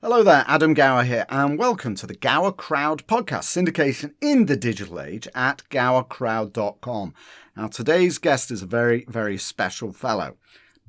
Hello there, Adam Gower here, and welcome to the Gower Crowd podcast, syndication in the digital age at gowercrowd.com. Now, today's guest is a very, very special fellow.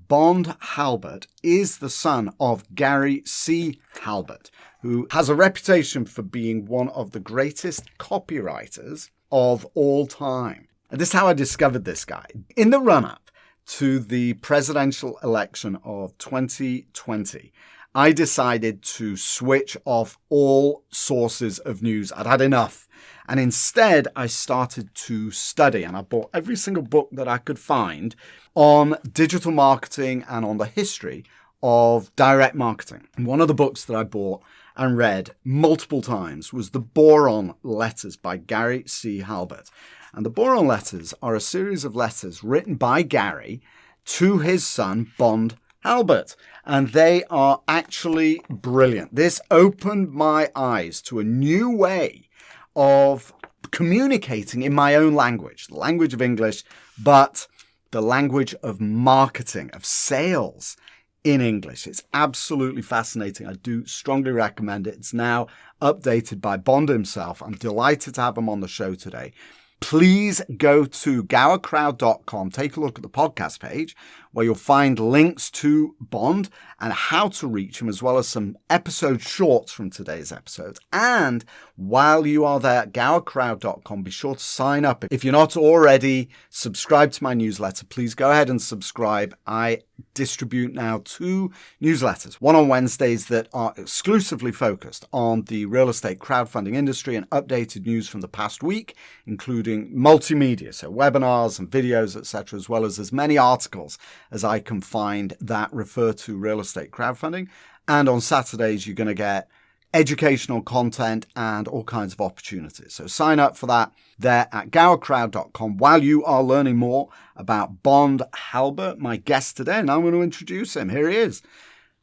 Bond Halbert is the son of Gary C. Halbert, who has a reputation for being one of the greatest copywriters of all time. And this is how I discovered this guy. In the run-up to the presidential election of 2020, I decided to switch off all sources of news. I'd had enough. And instead, I started to study, and I bought every single book that I could find on digital marketing and on the history of direct marketing. And one of the books that I bought and read multiple times was the Boron Letters by Gary C. Halbert. And the Boron Letters are a series of letters written by Gary to his son, Bond Halbert, and they are actually brilliant. This opened my eyes to a new way of communicating in my own language, the language of English, but the language of marketing, of sales in English. It's absolutely fascinating. I do strongly recommend it. It's now updated by Bond himself. I'm delighted to have him on the show today. Please go to gowercrowd.com, take a look at the podcast page where you'll find links to Bond and how to reach him, as well as some episode shorts from today's episodes. And while you are there at gowercrowd.com, be sure to sign up. If you're not already subscribed to my newsletter, please go ahead and subscribe. I distribute now 2 newsletters, one on Wednesdays that are exclusively focused on the real estate crowdfunding industry and updated news from the past week, including multimedia, so webinars and videos, etc., as well as many articles as I can find that refer to real estate crowdfunding. And on Saturdays, you're going to get educational content and all kinds of opportunities. So sign up for that there at gowercrowd.com while you are learning more about Bond Halbert, my guest today. And I'm going to introduce him. Here he is,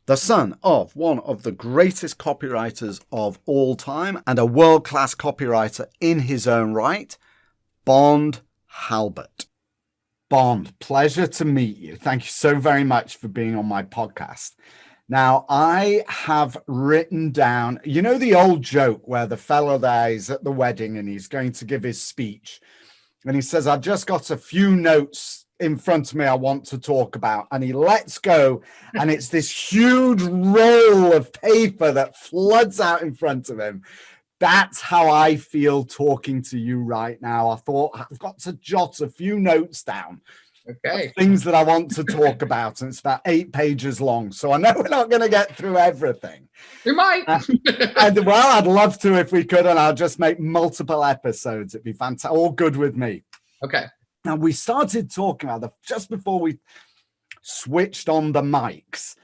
the son of one of the greatest copywriters of all time and a world-class copywriter in his own right, Bond Halbert. Bond, pleasure to meet you. Thank you so very much for being on my podcast. Now, I have written down, you know, the old joke where the fellow there is at the wedding and he's going to give his speech. And he says, I've just got a few notes in front of me I want to talk about. And he lets go. And it's this huge roll of paper that floods out in front of him. That's how I feel talking to you right now. I thought I've got to jot a few notes down. Okay. Things that I want to talk about, and it's about 8 pages long. So I know we're not going to get through everything. We might. Well, I'd love to if we could, and I'll just make multiple episodes. It'd be fantastic. All good with me. Okay. Now, we started talking about just before we switched on the mics,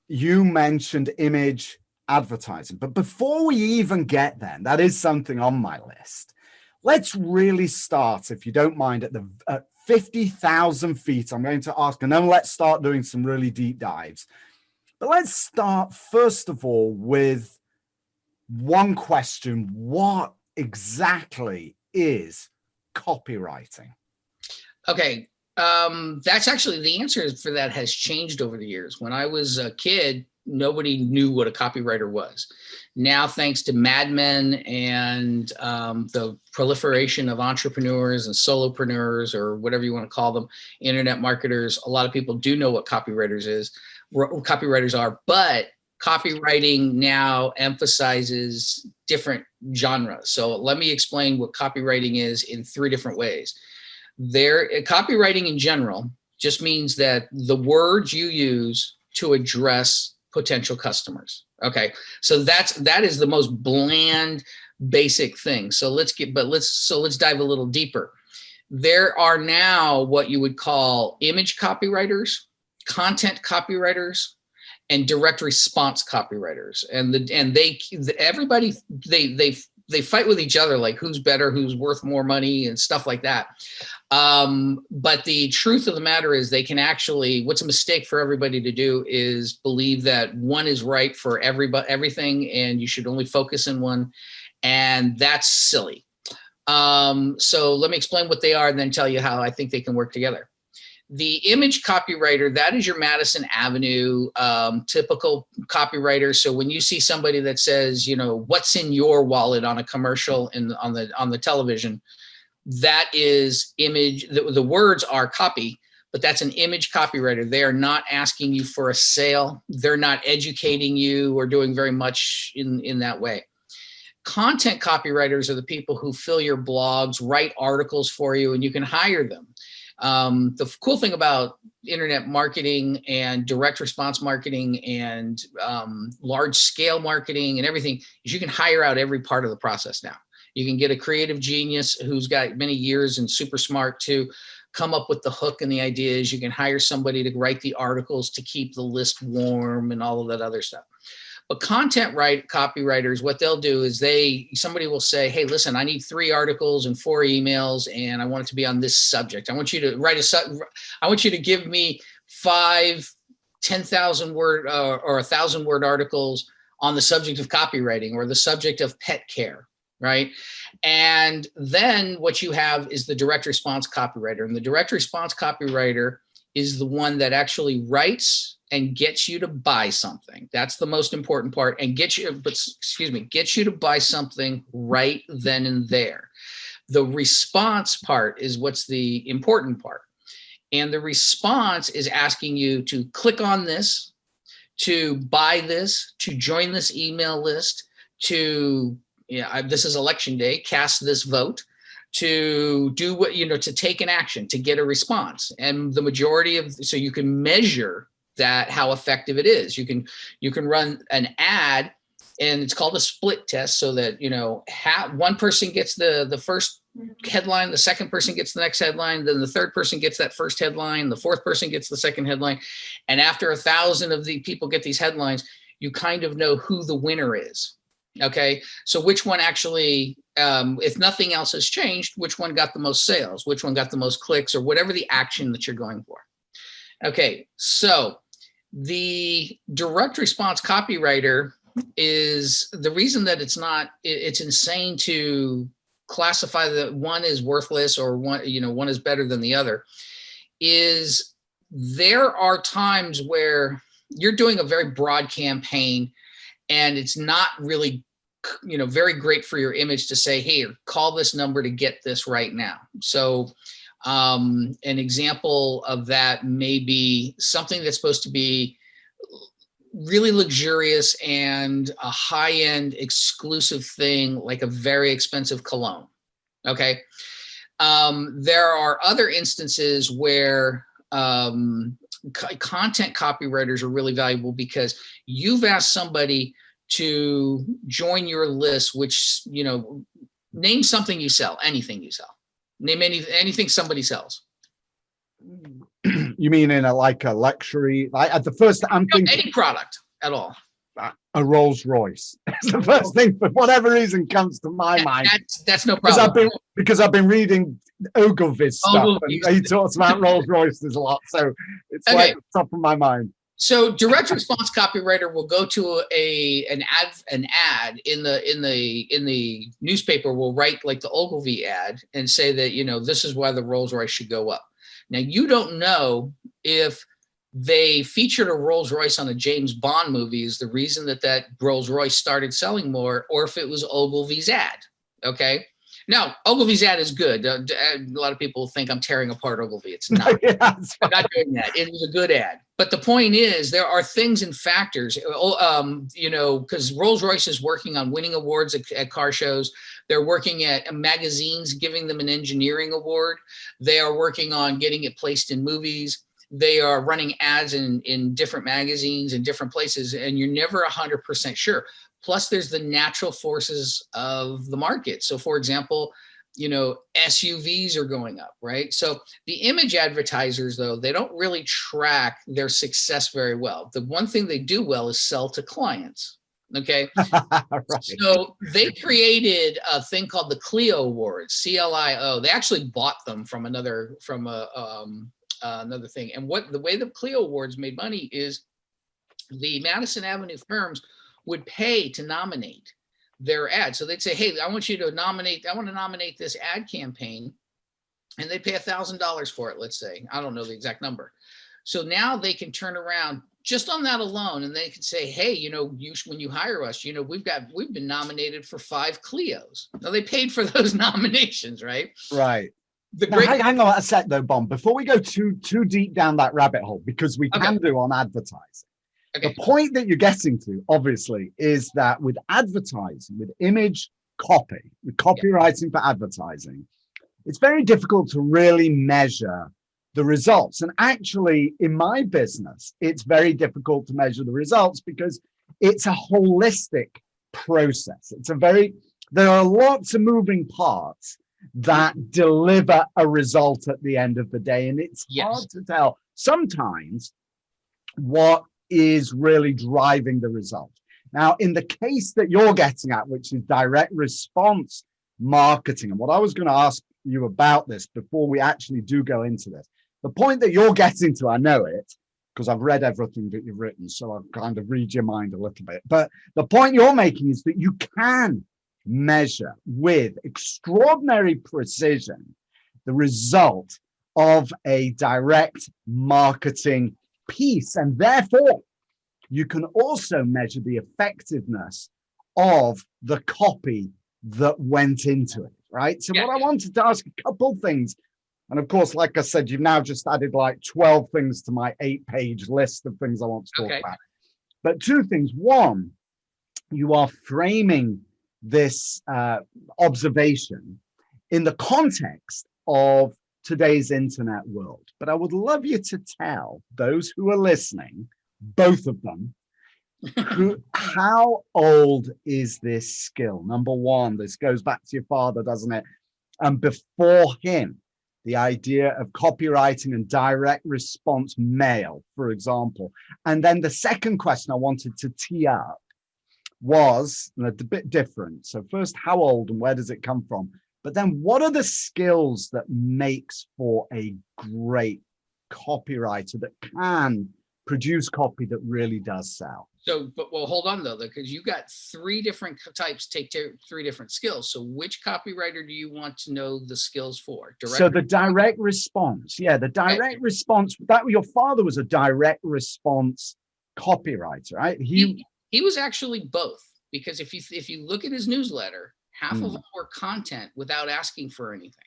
you mentioned image advertising. But before we even get there, that is something on my list. Let's really start, if you don't mind, at 50,000 feet. I'm going to ask, and then let's start doing some really deep dives. But let's start, first of all, with one question. What exactly is copywriting? Okay. That's actually the answer for that has changed over the years. When I was a kid, nobody knew what a copywriter was. Now, thanks to Mad Men and the proliferation of entrepreneurs and solopreneurs, or whatever you want to call them, internet marketers, a lot of people do know what copywriters are, but copywriting now emphasizes different genres. So let me explain what copywriting is in 3 different ways. Copywriting in general just means that the words you use to address potential customers. Okay. So that is the most bland, basic thing. So let's dive a little deeper. There are now what you would call image copywriters, content copywriters, and direct response copywriters. And they fight with each other, like who's better, who's worth more money and stuff like that. But the truth of the matter is they can actually, what's a mistake for everybody to do is believe that one is right for everything and you should only focus in one. And that's silly. So let me explain what they are and then tell you how I think they can work together. The image copywriter, that is your Madison Avenue typical copywriter. So when you see somebody that says, what's in your wallet on a commercial on the television, that is image. The words are copy, but that's an image copywriter. They are not asking you for a sale. They're not educating you or doing very much in that way. Content copywriters are the people who fill your blogs, write articles for you, and you can hire them. The cool thing about internet marketing and direct response marketing and large scale marketing and everything is you can hire out every part of the process now. You can get a creative genius who's got many years and super smart to come up with the hook and the ideas. You can hire somebody to write the articles to keep the list warm and all of that other stuff. But content copywriters, what they'll do is somebody will say, hey, listen, I need 3 articles and 4 emails, and I want it to be on this subject. I want you to give me 5 10,000 word or 1,000 word articles on the subject of copywriting or the subject of pet care, right? And then what you have is the direct response copywriter. And the direct response copywriter is the one that actually writes and gets you to buy something. That's the most important part, and gets you to buy something right then and there. The response part is what's the important part. And the response is asking you to click on this, to buy this, to join this email list, this is election day, cast this vote, to do what, to take an action, to get a response. And the majority so you can measure that how effective it is. You can run an ad, and it's called a split test, so that one person gets the first headline, the second person gets the next headline, then the third person gets that first headline, the fourth person gets the second headline, and after 1,000 of the people get these headlines, you kind of know who the winner is. Okay, so which one actually, if nothing else has changed, which one got the most sales, which one got the most clicks, or whatever the action that you're going for. Okay, so the direct response copywriter is the reason that it's insane to classify that one is worthless or one is better than the other, is there are times where you're doing a very broad campaign and it's not really very great for your image to say, hey, call this number to get this right now. So an example of that may be something that's supposed to be really luxurious and a high-end exclusive thing, like a very expensive cologne. Okay. There are other instances where content copywriters are really valuable because you've asked somebody to join your list, which, name something you sell, anything you sell. Name anything somebody sells. You mean in a luxury, at the first I'm thinking any product at all. A Rolls Royce. It's the first thing, for whatever reason, comes to my mind. That's no problem. Because I've been reading Ogilvy's stuff, and he talks about Rolls Royces a lot, so it's like top of my mind. So direct response copywriter will go to an ad in the newspaper, will write like the Ogilvy ad and say that, this is why the Rolls Royce should go up. Now, you don't know if they featured a Rolls Royce on a James Bond movie is the reason that Rolls Royce started selling more, or if it was Ogilvy's ad. Okay. Now, Ogilvy's ad is good. A lot of people think I'm tearing apart Ogilvy. It's not. I'm not doing that. It was a good ad. But the point is, there are things and factors, because Rolls Royce is working on winning awards at car shows. They're working at magazines, giving them an engineering award. They are working on getting it placed in movies. They are running ads in different magazines in different places, and you're never 100% sure. Plus, there's the natural forces of the market. So, for example, SUVs are going up, right? So the image advertisers, though, they don't really track their success very well. The one thing they do well is sell to clients. Okay. Right. So they created a thing called the Clio Awards, CLIO. They actually bought them from another thing. And the way the Clio Awards made money is the Madison Avenue firms would pay to nominate their ad. So they'd say, hey, I want to nominate this ad campaign. and they pay $1,000 for it, let's say. I don't know the exact number. So now they can turn around just on that alone, and they can say, hey, when you hire us, we've been nominated for 5 Clios. Now they paid for those nominations, right? Right. Hang on a sec though, Bond, before we go too deep down that rabbit hole, because we can do on advertising. Okay. The point that you're getting to, obviously, is that with advertising, with image copy, with copywriting for advertising, it's very difficult to really measure the results. And actually, in my business, it's very difficult to measure the results because it's a holistic process. There are lots of moving parts that deliver a result at the end of the day. And it's hard to tell sometimes what is really driving the result. Now, in the case that you're getting at, which is direct response marketing, and what I was going to ask you about this before we actually do go into this, the point that you're getting to, I know it because I've read everything that you've written, so I've kind of read your mind a little bit. But the point you're making is that you can measure with extraordinary precision the result of a direct marketing piece, and therefore you can also measure the effectiveness of the copy that went into it, right? So what I wanted to ask, a couple things, and of course, like I said, you've now just added like 12 things to my 8-page list of things I want to talk about. But 2 things. One, you are framing this observation in the context of today's internet world. But I would love you to tell those who are listening, both of them, how old is this skill? Number one, this goes back to your father, doesn't it? And before him, the idea of copywriting and direct response mail, for example. And then the second question I wanted to tee up was a bit different. So first, how old and where does it come from? But then what are the skills that makes for a great copywriter that can produce copy that really does sell? So, well, hold on though, because you got 3 different types, take 3 different skills. So which copywriter do you want to know the skills for? So the direct response. Yeah, the direct response. That your father was a direct response copywriter, right? He was actually both, because if you look at his newsletter, half of them were content without asking for anything.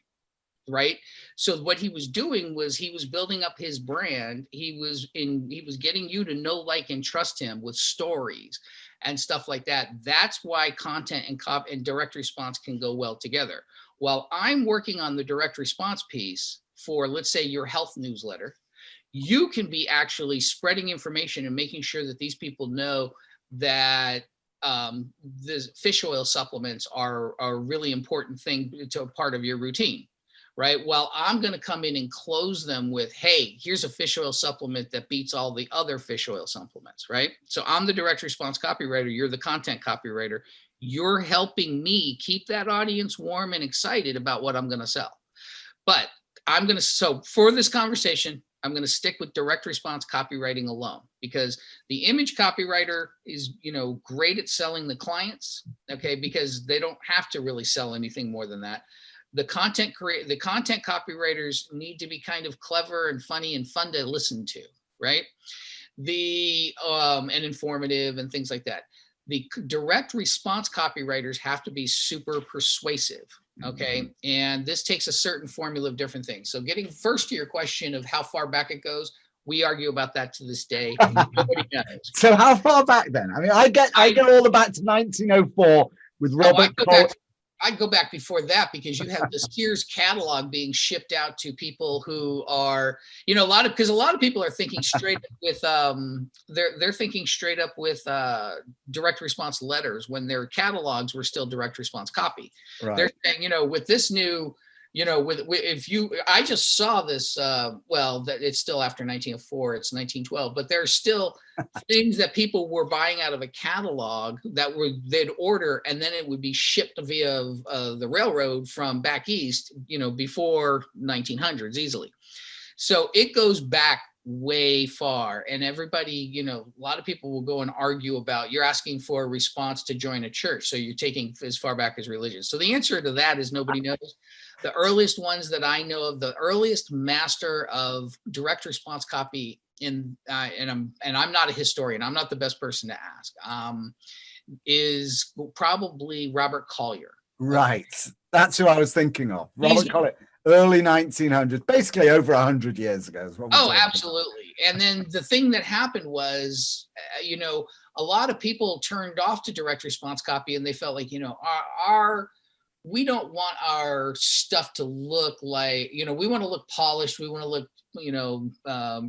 Right. So what he was doing was he was building up his brand. He was getting you to know, like, and trust him with stories and stuff like that. That's why content and direct response can go well together. While I'm working on the direct response piece for, let's say, your health newsletter, you can be actually spreading information and making sure that these people know that the fish oil supplements are a really important thing to a part of your routine. Right. Well, I'm going to come in and close them with, hey, here's a fish oil supplement that beats all the other fish oil supplements. Right. So I'm the direct response copywriter. You're the content copywriter. You're helping me keep that audience warm and excited about what I'm going to sell. But so for this conversation, I'm going to stick with direct response copywriting alone, because the image copywriter is, great at selling the clients. Okay. Because they don't have to really sell anything more than that. The content copywriters need to be kind of clever and funny and fun to listen to, right? And informative and things like that. The direct response copywriters have to be super persuasive, okay? And this takes a certain formula of different things. So getting first to your question of how far back it goes, we argue about that to this day. Nobody knows. So how far back then? I mean, I get all the back to 1904 with Robert Cole. I'd go back before that, because you have the Sears catalog being shipped out to people who are, a lot of people are thinking straight up with, they're thinking straight up with direct response letters when their catalogs were still direct response copy. Right. They're saying, with this new, I just saw this, that it's still after 1904, it's 1912, but there's still things that people were buying out of a catalog that they'd order, and then it would be shipped via the railroad from back east, before 1900s easily. So it goes back way far. And everybody, you know, a lot of people will go and argue about, you're asking for a response to join a church, so you're taking as far back as religion. So the answer to that is nobody knows. The earliest ones that I know of, the earliest master of direct response copy in, and I'm not a historian, I'm not the best person to ask, is probably Robert Collier. Right. That's who I was thinking of. Robert Collier, early 1900s, basically over 100 years ago. Is what we're talking absolutely. About. And then the thing that happened was, you know, a lot of people turned off to direct response copy, and they felt like, you know, we don't want our stuff to look like, you know, we want to look polished. We want to look, you know,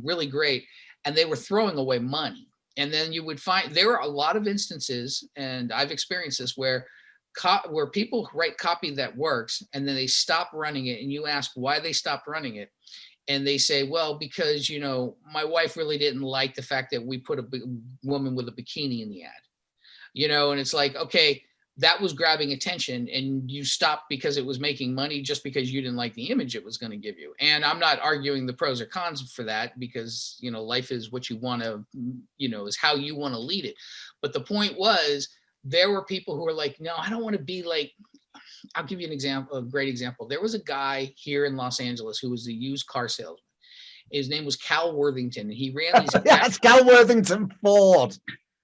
really great. And they were throwing away money. And then you would find there are a lot of instances, and I've experienced this, where people write copy that works and then they stop running it, and you ask why they stopped running it. And they say, well, because, you know, my wife really didn't like the fact that we put a woman with a bikini in the ad, you know, and it's like, okay, that was grabbing attention, and you stopped because it was making money, just because you didn't like the image it was going to give you. And I'm not arguing the pros or cons for that, because, you know, life is what you want to, you know, is how you want to lead it. But the point was, there were people who were like, no, I don't want to be like, I'll give you an example, a great example. There was a guy here in Los Angeles who was a used car salesman. His name was Cal Worthington, and he ran these. Yeah, it's Cal Worthington Ford.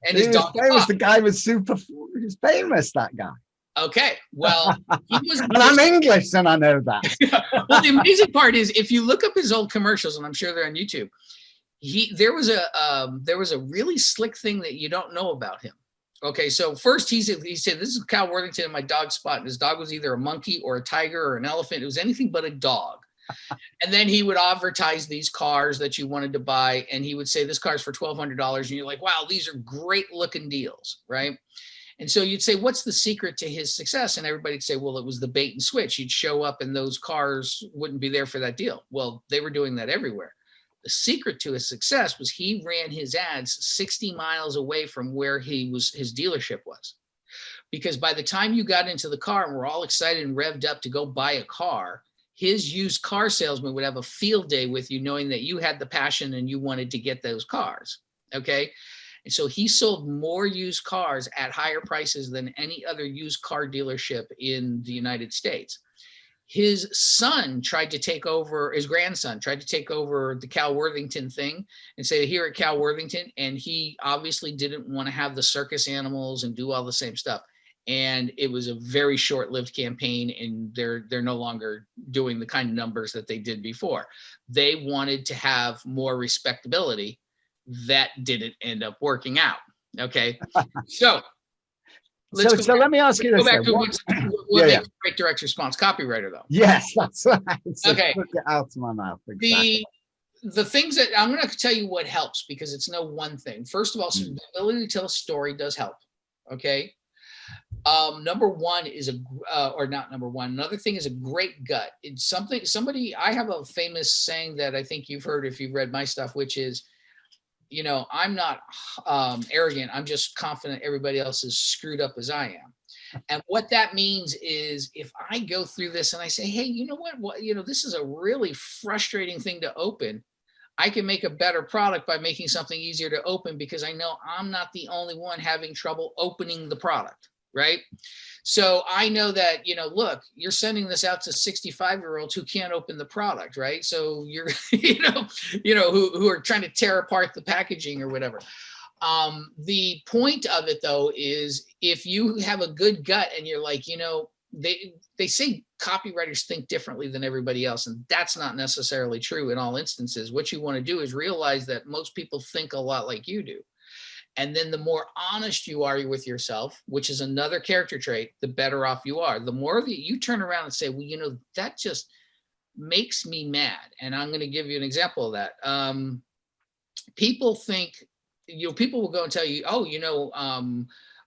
And his dog famous. The guy was he's famous, that guy. Okay, well, he was. And I'm English, and I know that. Well, the amazing part is, if you look up his old commercials, and I'm sure they're on YouTube, there was a really slick thing that you don't know about him. Okay, so first he said, this is Cal Worthington in my dog spot. And his dog was either a monkey or a tiger or an elephant. It was anything but a dog. And then he would advertise these cars that you wanted to buy. And he would say, this car's for $1,200. And you're like, wow, these are great looking deals, right? And so you'd say, what's the secret to his success? And everybody'd say, well, it was the bait and switch. You'd show up and those cars wouldn't be there for that deal. Well, they were doing that everywhere. The secret to his success was he ran his ads 60 miles away from where his dealership was. Because by the time you got into the car and we're all excited and revved up to go buy a car, his used car salesman would have a field day with you, knowing that you had the passion and you wanted to get those cars. Okay. And so he sold more used cars at higher prices than any other used car dealership in the United States. His grandson tried to take over the Cal Worthington thing and say, here at Cal Worthington. And he obviously didn't want to have the circus animals and do all the same stuff. And it was a very short-lived campaign, and they're no longer doing the kind of numbers that they did before. They wanted to have more respectability. That didn't end up working out. Okay. So let me ask you this. Go back to what makes a great direct response copywriter, though. Yes, that's right. So okay. Took it out of my mouth. Exactly. The things that I'm going to tell you what helps, because it's no one thing. First of all, the ability to tell a story does help. Okay. Number one is another thing is a great gut. It's I have a famous saying that I think you've heard if you've read my stuff, which is, you know, I'm not arrogant. I'm just confident everybody else is screwed up as I am. And what that means is, if I go through this and I say, hey, you know what, you know, this is a really frustrating thing to open. I can make a better product by making something easier to open, because I know I'm not the only one having trouble opening the product. Right. So I know that, you know, look, you're sending this out to 65-year-olds who can't open the product. Right. So you're, who are trying to tear apart the packaging or whatever. The point of it, though, is if you have a good gut and you're like, you know, they say copywriters think differently than everybody else. And that's not necessarily true in all instances. What you want to do is realize that most people think a lot like you do. And then the more honest you are with yourself, which is another character trait, the better off you are. The more that you turn around and say, well, you know, that just makes me mad. And I'm going to give you an example of that. People think, you know, people will go and tell you, oh, you know,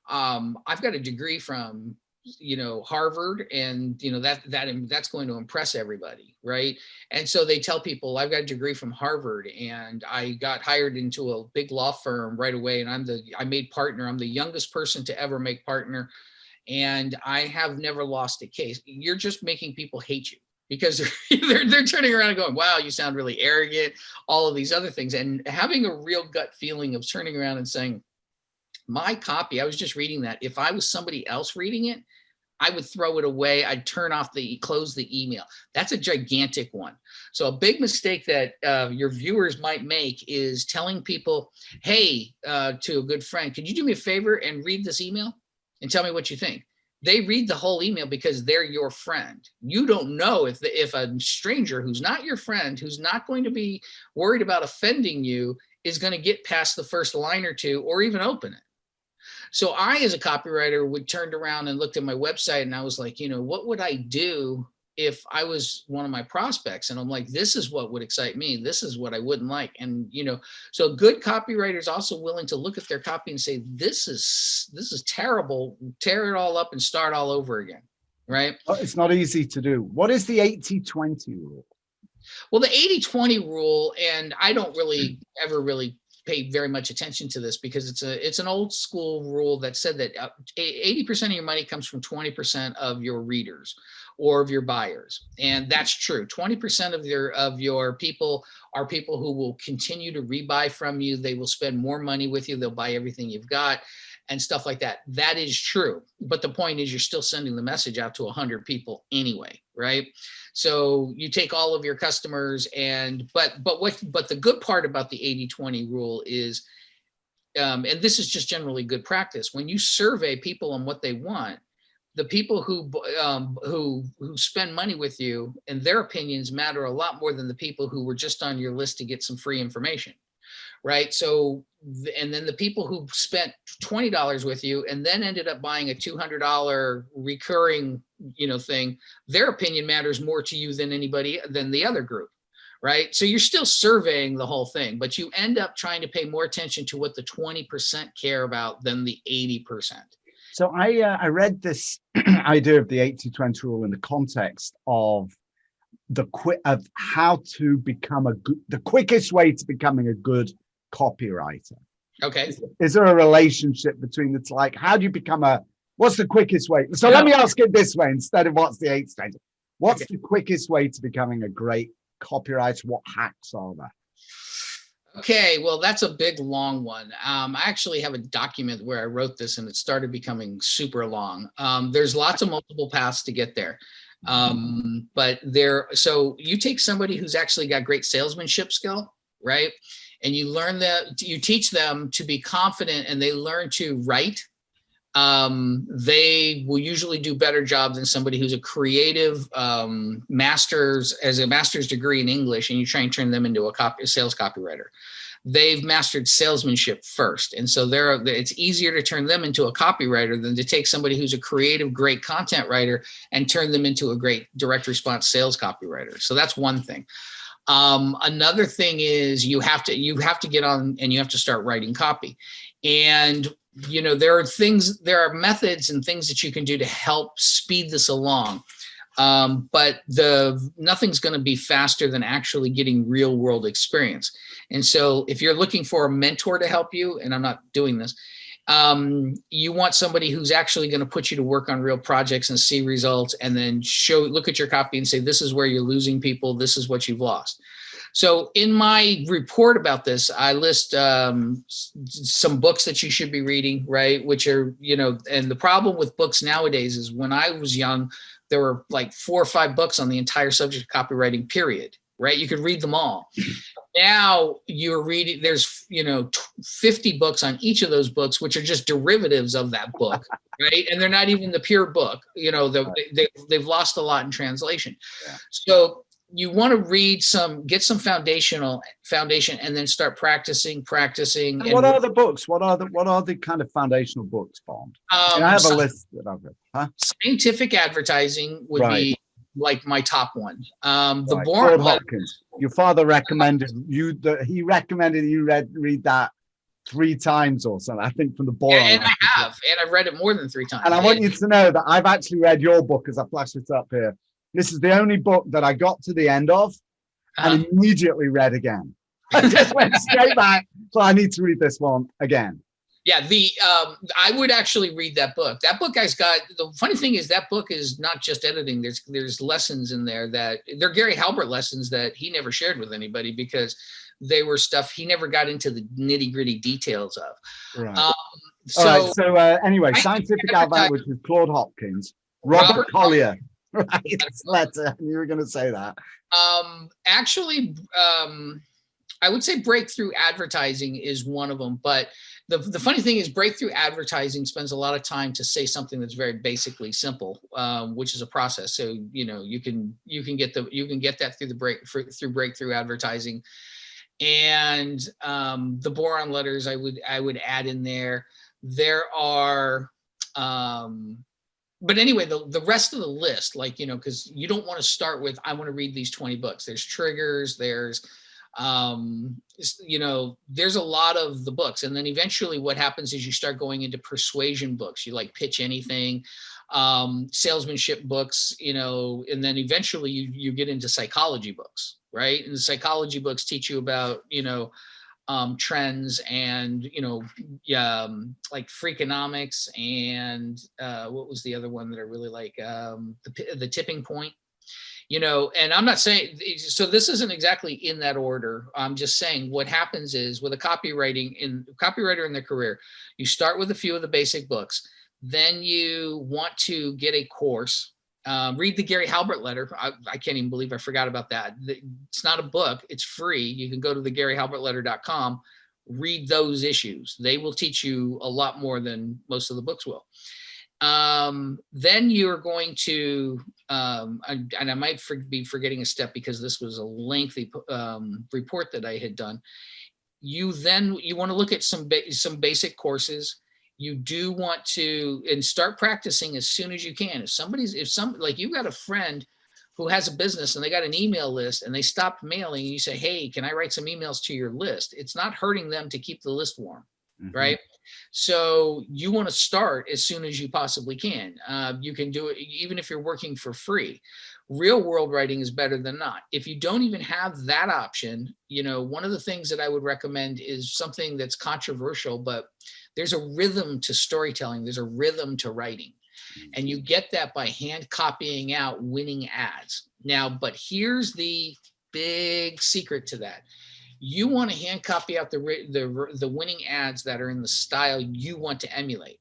I've got a degree from, you know, Harvard, and, you know, that's going to impress everybody. Right. And so they tell people, I've got a degree from Harvard and I got hired into a big law firm right away. And I made partner. I'm the youngest person to ever make partner. And I have never lost a case. You're just making people hate you, because they're turning around and going, wow, you sound really arrogant, all of these other things. And having a real gut feeling of turning around and saying, my copy, I was just reading that. If I was somebody else reading it, I would throw it away. I'd close the email. That's a gigantic one. So a big mistake that your viewers might make is telling people, hey, to a good friend, could you do me a favor and read this email and tell me what you think? They read the whole email because they're your friend. You don't know if a stranger who's not your friend, who's not going to be worried about offending you, is going to get past the first line or two or even open it. So I, as a copywriter, would turned around and looked at my website and I was like, what would I do if I was one of my prospects? And I'm like, this is what would excite me. This is what I wouldn't like. And, so good copywriters also willing to look at their copy and say, this is terrible, tear it all up and start all over again. Right. It's not easy to do. What is the 80-20 rule? Well, the 80-20 rule, and I don't ever pay very much attention to this because it's an old school rule that said that 80% of your money comes from 20% of your readers or of your buyers. And that's true. 20% of your people are people who will continue to rebuy from you. They will spend more money with you. They'll buy everything you've got and stuff like that. That is true. But the point is you're still sending the message out to 100 people anyway, right? So you take all of your customers but the good part about the 80-20 rule is, and this is just generally good practice, when you survey people on what they want, the people who spend money with you and their opinions matter a lot more than the people who were just on your list to get some free information. Right. So, and then the people who spent $20 with you and then ended up buying a $200 recurring, thing, their opinion matters more to you than the other group. Right. So you're still surveying the whole thing, but you end up trying to pay more attention to what the 20% care about than the 80%. So I read this idea of the 80-20 rule in the context of how to become the quickest way to becoming a good copywriter. Okay. Is there a relationship between it's like, how do you become what's the quickest way? So let me ask it this way instead of what's the 80-20. What's the quickest way to becoming a great copywriter? What hacks are there? Okay, well, that's a big, long one. I actually have a document where I wrote this and it started becoming super long. There's lots of multiple paths to get there. So you take somebody who's actually got great salesmanship skill, right? And you teach them to be confident and they learn to write. They will usually do better job than somebody who's a creative master's degree in English, and you try and turn them into a sales copywriter. They've mastered salesmanship first. And so it's easier to turn them into a copywriter than to take somebody who's a creative, great content writer and turn them into a great direct response sales copywriter. So that's one thing. Another thing is you have to get on and you have to start writing copy. And there are methods and things that you can do to help speed this along. But nothing's going to be faster than actually getting real world experience. And so if you're looking for a mentor to help you, and I'm not doing this, you want somebody who's actually going to put you to work on real projects and see results and then look at your copy and say, this is where you're losing people. This is what you've lost. So in my report about this, I list some books that you should be reading, right? Which are, and the problem with books nowadays is when I was young, there were like 4 or 5 books on the entire subject of copywriting, period, right? You could read them all. Now you're reading, there's, 50 books on each of those books, which are just derivatives of that book, right? And they're not even the pure book, they've lost a lot in translation. Yeah. So you want to get some foundation and then start practicing. And what are the books? What are the kind of foundational books, Bond? I have a list that I've read. Huh? Scientific advertising would be like my top one. The Boron Letters. Your father recommended you. He recommended you read that 3 times or something. I think from the Boron. And I have, and I've read it more than 3 times. And I want you to know that I've actually read your book as I flash it up here. This is the only book that I got to the end of and immediately read again. I just went straight back. So I need to read this one again. Yeah, I would actually read that book. That book has got, the funny thing is that book is not just editing. There's lessons in there that they're Gary Halbert lessons that he never shared with anybody because they were stuff he never got into the nitty-gritty details of. Right. All right. So anyway, Scientific Avant, which is Claude Hopkins, Robert Collier. Right. Letter. You were going to say that. Actually, I would say breakthrough advertising is one of them, but the funny thing is breakthrough advertising spends a lot of time to say something that's very basically simple, which is a process. So, you can get that through breakthrough advertising, and the Boron Letters I would add in there. There are, but anyway, the rest of the list, because you don't want to start with, I want to read these 20 books. There's triggers, there's there's a lot of the books, and then eventually what happens is you start going into persuasion books. You like Pitch Anything, salesmanship books, and then eventually you get into psychology books, right? And the psychology books teach you about trends and like Freakonomics, and what was the other one that I really like, the Tipping Point. And I'm not saying, so this isn't exactly in that order. I'm just saying what happens is with a copywriter in their career, you start with a few of the basic books. Then you want to get a course, read the Gary Halbert letter. I can't even believe I forgot about that. It's not a book. It's free. You can go to thegaryhalbertletter.com, read those issues. They will teach you a lot more than most of the books will. Then you're going to, and I might be forgetting a step because this was a lengthy report that I had done. You want to look at some basic courses. You do want to, and start practicing as soon as you can. Like you've got a friend who has a business and they got an email list and they stopped mailing, and you say, hey, can I write some emails to your list? It's not hurting them to keep the list warm, right? So you want to start as soon as you possibly can. You can do it even if you're working for free. Real world writing is better than not. If you don't even have that option, one of the things that I would recommend is something that's controversial, but there's a rhythm to storytelling. There's a rhythm to writing. And you get that by hand copying out winning ads. Now, but here's the big secret to that. You want to hand copy out the winning ads that are in the style you want to emulate.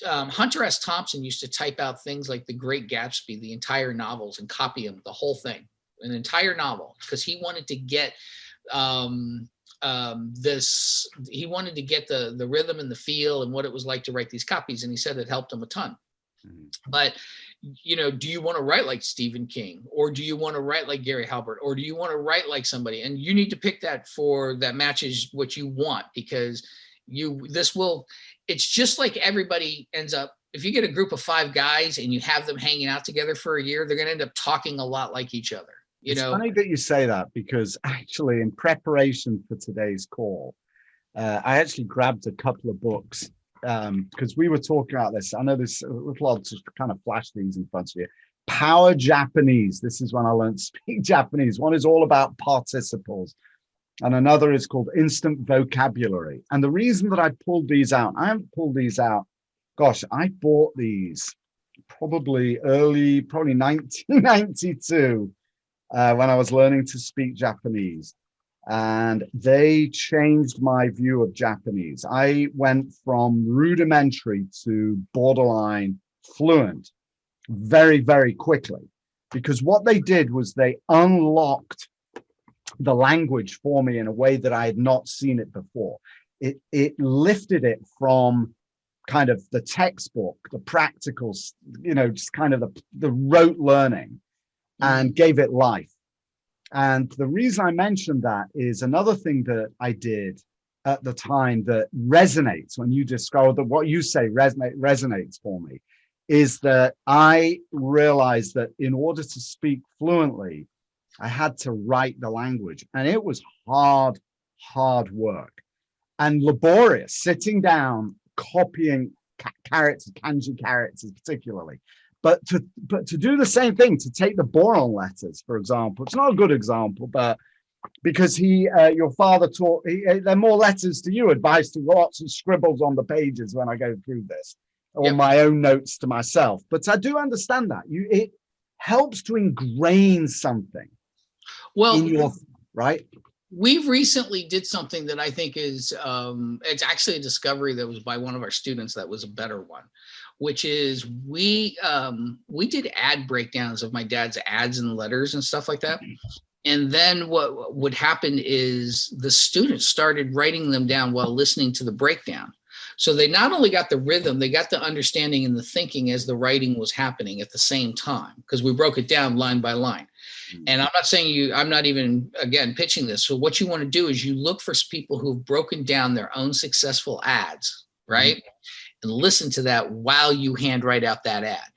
Hunter S. Thompson used to type out things like The Great Gatsby, the entire novels, and copy them, the whole thing, an entire novel, because he wanted to get he wanted to get the rhythm and the feel and what it was like to write these copies, and he said it helped him a ton. But do you want to write like Stephen King, or do you want to write like Gary Halbert, or do you want to write like somebody? And you need to pick that matches what you want, because it's just like everybody ends up, if you get a group of 5 guys and you have them hanging out together for a year, they're going to end up talking a lot lot like each other. It's funny that you say that, because actually in preparation for today's call, I actually grabbed a couple of books. Because we were talking about this. I know there's a little odd to kind of flash these in front of you. Power Japanese. This is when I learned to speak Japanese. One is all about participles, and another is called Instant Vocabulary. And the reason that I pulled these out, I haven't pulled these out. Gosh, I bought these probably 1992 when I was learning to speak Japanese. And they changed my view of Japanese. I went from rudimentary to borderline fluent very, very quickly, because what they did was they unlocked the language for me in a way that I had not seen it before. It lifted it from kind of the textbook, the practicals, just kind of the rote learning, and gave it life. And the reason I mentioned that is another thing that I did at the time that resonates when you describe that what you say resonates for me, is that I realized that in order to speak fluently, I had to write the language. And it was hard work and laborious, sitting down, copying characters, kanji characters particularly. But to do the same thing, to take the Boron Letters, for example, it's not a good example, but because your father taught, they're more letters to you, advice to lots of scribbles on the pages when I go through this, or my own notes to myself. But I do understand that it helps to ingrain something in your, right? We've recently did something that I think is, it's actually a discovery that was by one of our students that was a better one, which is we did ad breakdowns of my dad's ads and letters and stuff like that. And then what would happen is the students started writing them down while listening to the breakdown. So they not only got the rhythm, they got the understanding and the thinking as the writing was happening at the same time, because we broke it down line by line. And I'm not saying I'm not even, again, pitching this. So what you want to do is you look for people who've broken down their own successful ads, right? And listen to that while you handwrite out that ad.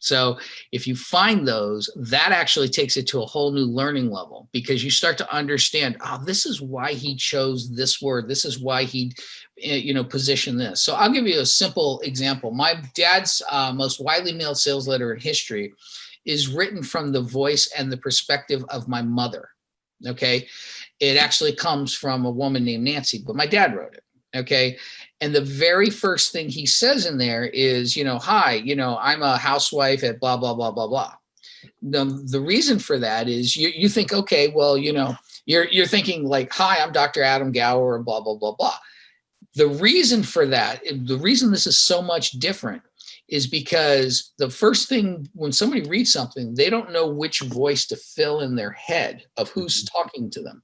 So if you find those, that actually takes it to a whole new learning level, because you start to understand, oh, this is why he chose this word. This is why he, positioned this. So I'll give you a simple example. My dad's most widely mailed sales letter in history is written from the voice and the perspective of my mother. Okay. It actually comes from a woman named Nancy, but my dad wrote it. Okay. And the very first thing he says in there is, hi, I'm a housewife at blah, blah, blah, blah, blah. The reason for that is you think, okay, well, you're thinking like, hi, I'm Dr. Adam Gower and blah, blah, blah, blah. The reason for that, the reason this is so much different is because the first thing when somebody reads something, they don't know which voice to fill in their head of who's talking to them.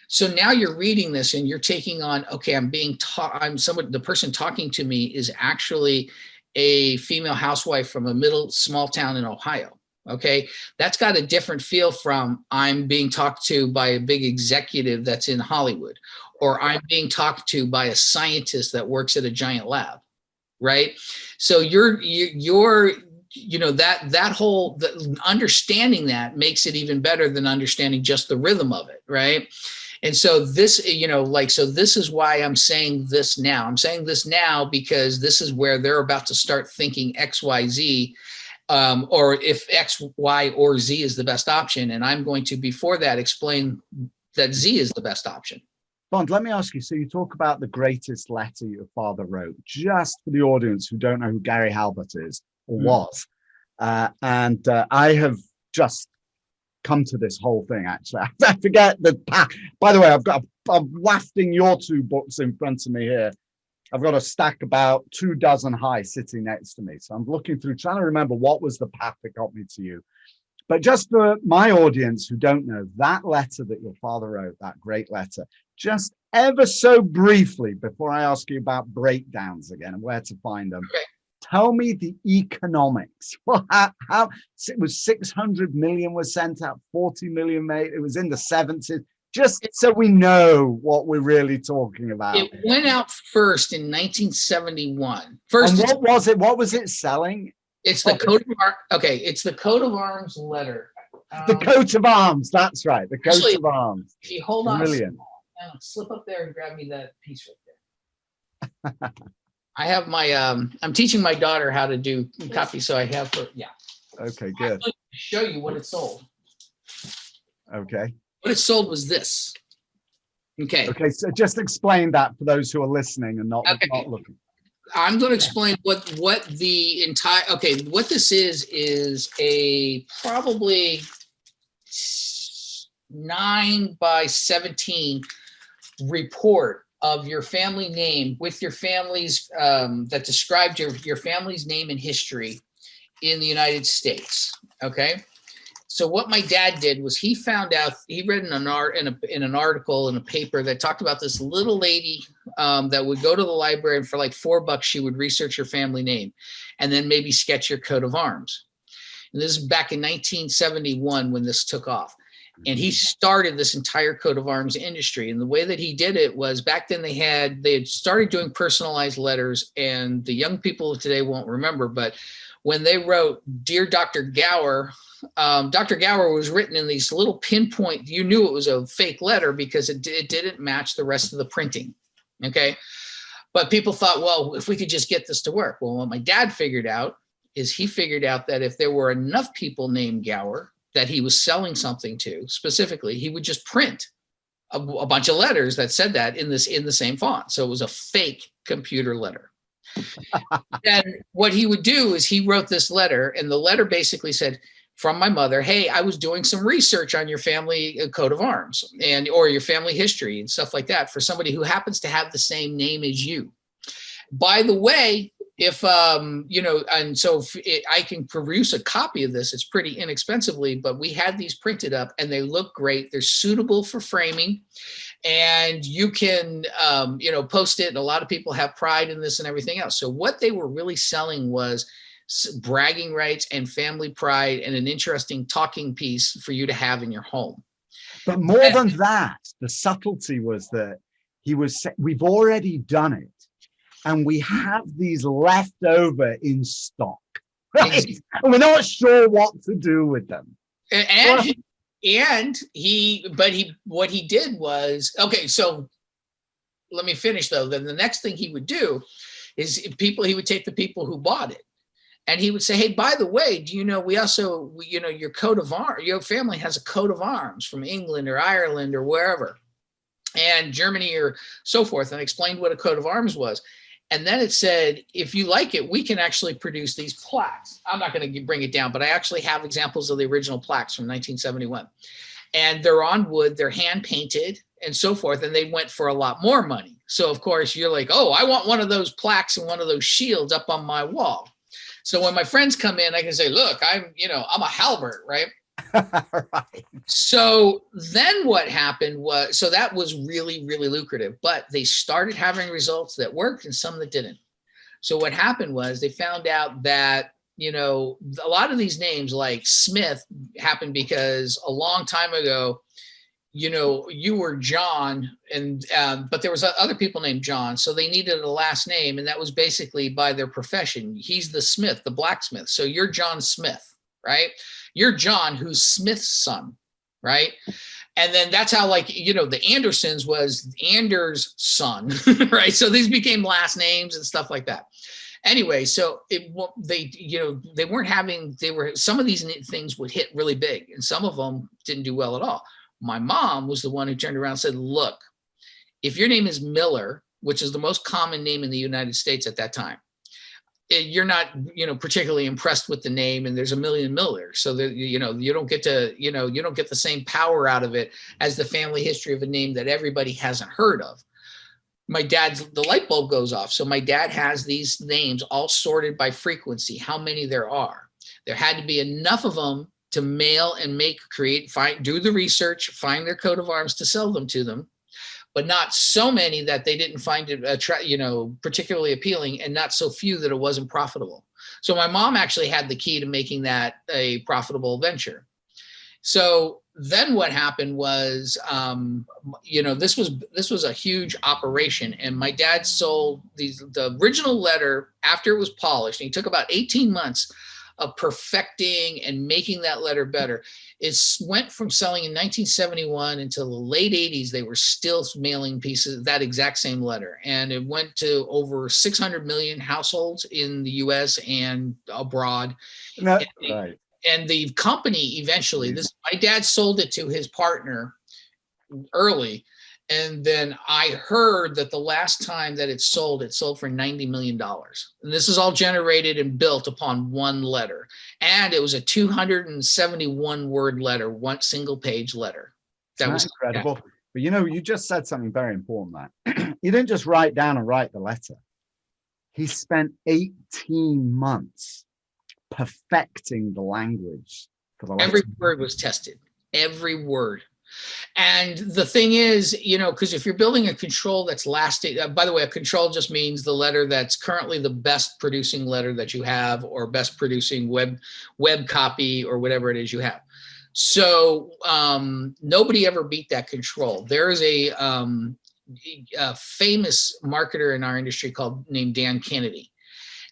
So now you're reading this and you're taking on, okay, I'm being taught, the person talking to me is actually a female housewife from a small town in Ohio. Okay. That's got a different feel from I'm being talked to by a big executive that's in Hollywood, or I'm being talked to by a scientist that works at a giant lab. Right. So that whole understanding that makes it even better than understanding just the rhythm of it. Right. And so this, so this is why I'm saying this now. I'm saying this now because this is where they're about to start thinking X, Y, Z, or if X, Y, or Z is the best option. And I'm going to, before that, explain that Z is the best option. Bond, let me ask you, so you talk about the greatest letter your father wrote, just for the audience who don't know who Gary Halbert is or was. And I have just come to this whole thing, actually. I forget the pack. By the way, I'm wafting your two books in front of me here. I've got a stack about 2 dozen high sitting next to me. So I'm looking through, trying to remember what was the path that got me to you. But just for my audience who don't know, that letter that your father wrote, that great letter, just ever so briefly, before I ask you about breakdowns again and where to find them, tell me the economics. Well, how it was 600 million was sent out, 40 million made. It was in the 70s. Just so we know what we're really talking about. It went out first in 1971. And what was it? What was it selling? It's the coat of arms. Okay, it's the coat of arms letter. The coat of arms. That's right. The coat of arms. If you hold on, brilliant. Slip up there and grab me that piece right there. I have my. I'm teaching my daughter how to do copy, so I have her. Yeah. Okay. Good. I'll show you what it sold. Okay. What it sold was this. Okay. Okay. So just explain that for those who are listening and not looking. I'm going to explain what the entire, what this is a probably 9 by 17 report of your family name with your family's, that described your family's name and history in the United States. Okay. So what my dad did was he found out, he read in an article in a paper that talked about this little lady that would go to the library, and for like $4 she would research your family name and then maybe sketch your coat of arms. And this is back in 1971 when this took off. And he started this entire coat of arms industry. And the way that he did it was, back then they had started doing personalized letters, and the young people of today won't remember, but when they wrote Dear Dr. Gower, Dr. Gower was written in these little pinpoint, you knew it was a fake letter because it didn't match the rest of the printing. Okay. But people thought, well, if we could just get this to work. Well, what my dad figured out is he figured out that if there were enough people named Gower, that he was selling something to specifically, he would just print a bunch of letters that said that in the same font. So it was a fake computer letter. And what he would do is he wrote this letter, and the letter basically said, from my mother, hey, I was doing some research on your family coat of arms or your family history and stuff like that for somebody who happens to have the same name as you. By the way, if and so I can produce a copy of this, it's pretty inexpensively, but we had these printed up and they look great. They're suitable for framing, and you can post it. And a lot of people have pride in this and everything else. So what they were really selling was bragging rights and family pride and an interesting talking piece for you to have in your home. But more than that, the subtlety was that we've already done it, and we have these left over in stock, right? And we're not sure what to do with them. What he did was, okay, so let me finish though. Then the next thing he would do is he would take the people who bought it, and he would say, hey, by the way, do you know, your coat of arms, your family has a coat of arms from England or Ireland or wherever, and Germany or so forth, and explained what a coat of arms was. And then it said, if you like it, we can actually produce these plaques. I'm not going to bring it down, but I actually have examples of the original plaques from 1971. And they're on wood, they're hand painted and so forth. And they went for a lot more money. So of course you're like, oh, I want one of those plaques and one of those shields up on my wall. So when my friends come in, I can say, look, I'm a Halbert, right? Right. So then what happened was, so that was really, really lucrative, but they started having results that worked and some that didn't. So what happened was they found out that, a lot of these names like Smith happened because a long time ago, you were John, and but there was other people named John, so they needed a last name, and that was basically by their profession. He's the Smith, the blacksmith. So you're John Smith, right? You're John, who's Smith's son, right? And then that's how, the Andersons was Anders' son, right? So these became last names and stuff like that. Anyway, so some of these things would hit really big, and some of them didn't do well at all. My mom was the one who turned around and said, look, if your name is Miller, which is the most common name in the United States at that time, you're not, particularly impressed with the name, and there's a million Millers. So that, you don't get the same power out of it as the family history of a name that everybody hasn't heard of. The light bulb goes off. So my dad has these names all sorted by frequency, how many there are. There had to be enough of them to mail and do the research, find their coat of arms to sell them to them, but not so many that they didn't find it, particularly appealing, and not so few that it wasn't profitable. So my mom actually had the key to making that a profitable venture. So then what happened was, this was a huge operation, and my dad sold the original letter after it was polished. And he took about 18 months of perfecting and making that letter better. It went from selling in 1971 until the late 80s. They were still mailing pieces, that exact same letter. And it went to over 600 million households in the US and abroad. Right. And the company eventually, my dad sold it to his partner early. And then I heard that the last time that it sold for $90 million. And this is all generated and built upon one letter. And it was a 271 word letter, one single page letter. That was incredible. But you just said something very important, Matt. He didn't just write the letter. He spent 18 months perfecting the language for the letter. Every word was tested. Every word. And the thing is, because if you're building a control that's lasting, by the way, a control just means the letter that's currently the best producing letter that you have, or best producing web copy, or whatever it is you have. So nobody ever beat that control. There is a famous marketer in our industry named Dan Kennedy.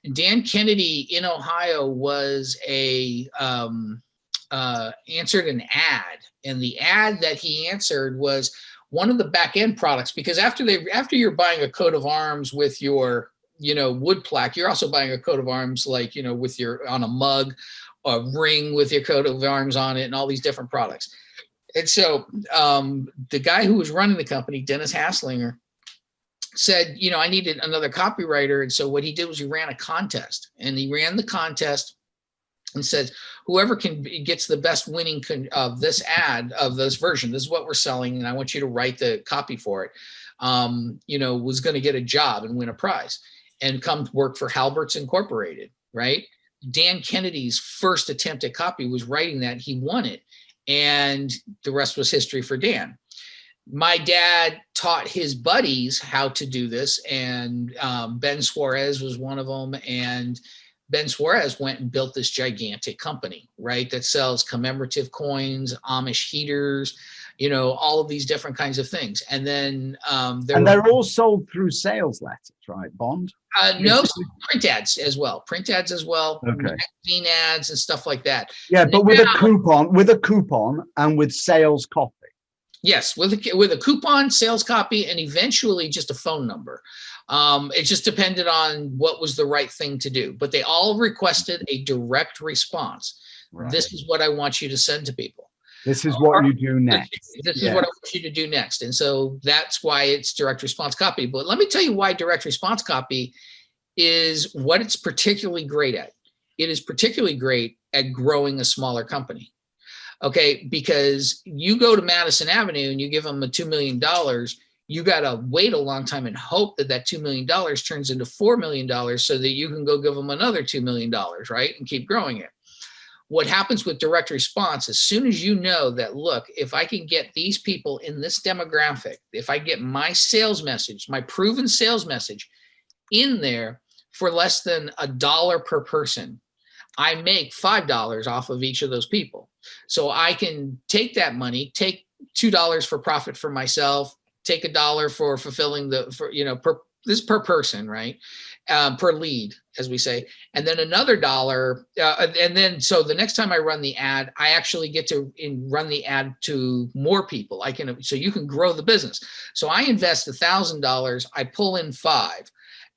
And Dan Kennedy in Ohio was answered an ad, and the ad that he answered was one of the back end products, because after you're buying a coat of arms with your wood plaque, you're also buying a coat of arms with on a mug a ring with your coat of arms on it and all these different products. And so the guy who was running the company, Dennis Hasslinger, said, I needed another copywriter. And so what he did was he ran a contest, and he ran the contest and said, whoever gets the best winning of this ad, of this version, this is what we're selling, and I want you to write the copy for it, was going to get a job and win a prize and come work for Halbert's Incorporated, right? Dan Kennedy's first attempt at copy was writing that. He won it. And the rest was history for Dan. My dad taught his buddies how to do this, and Ben Suarez was one of them. And Ben Suarez went and built this gigantic company, right, that sells commemorative coins, Amish heaters, all of these different kinds of things. And then they're all sold through sales letters, right, Bond? No, print ads as well. Okay. Magazine ads and stuff like that. Yeah, but with a coupon and with sales copy. Yes, with a coupon, sales copy, and eventually just a phone number. It just depended on what was the right thing to do. But they all requested a direct response. Right. This is what I want you to send to people. This is what you do next. This is what I want you to do next. And so that's why it's direct response copy. But let me tell you why direct response copy is what it's particularly great at. It is particularly great at growing a smaller company. Okay, because you go to Madison Avenue and you give them a $2 million, you got to wait a long time and hope that $2 million turns into $4 million so that you can go give them another $2 million, right? And keep growing it. What happens with direct response, as soon as you know that, look, if I can get these people in this demographic, if I get my sales message, my proven sales message in there for less than $1 per person, I make $5 off of each of those people. So I can take that money, take $2 for profit for myself, take $1 for fulfilling this per person, right? Per lead, as we say, and then another $1. And then, so the next time I run the ad, I actually get to run the ad to more people. So you can grow the business. So I invest $1,000, I pull in $5.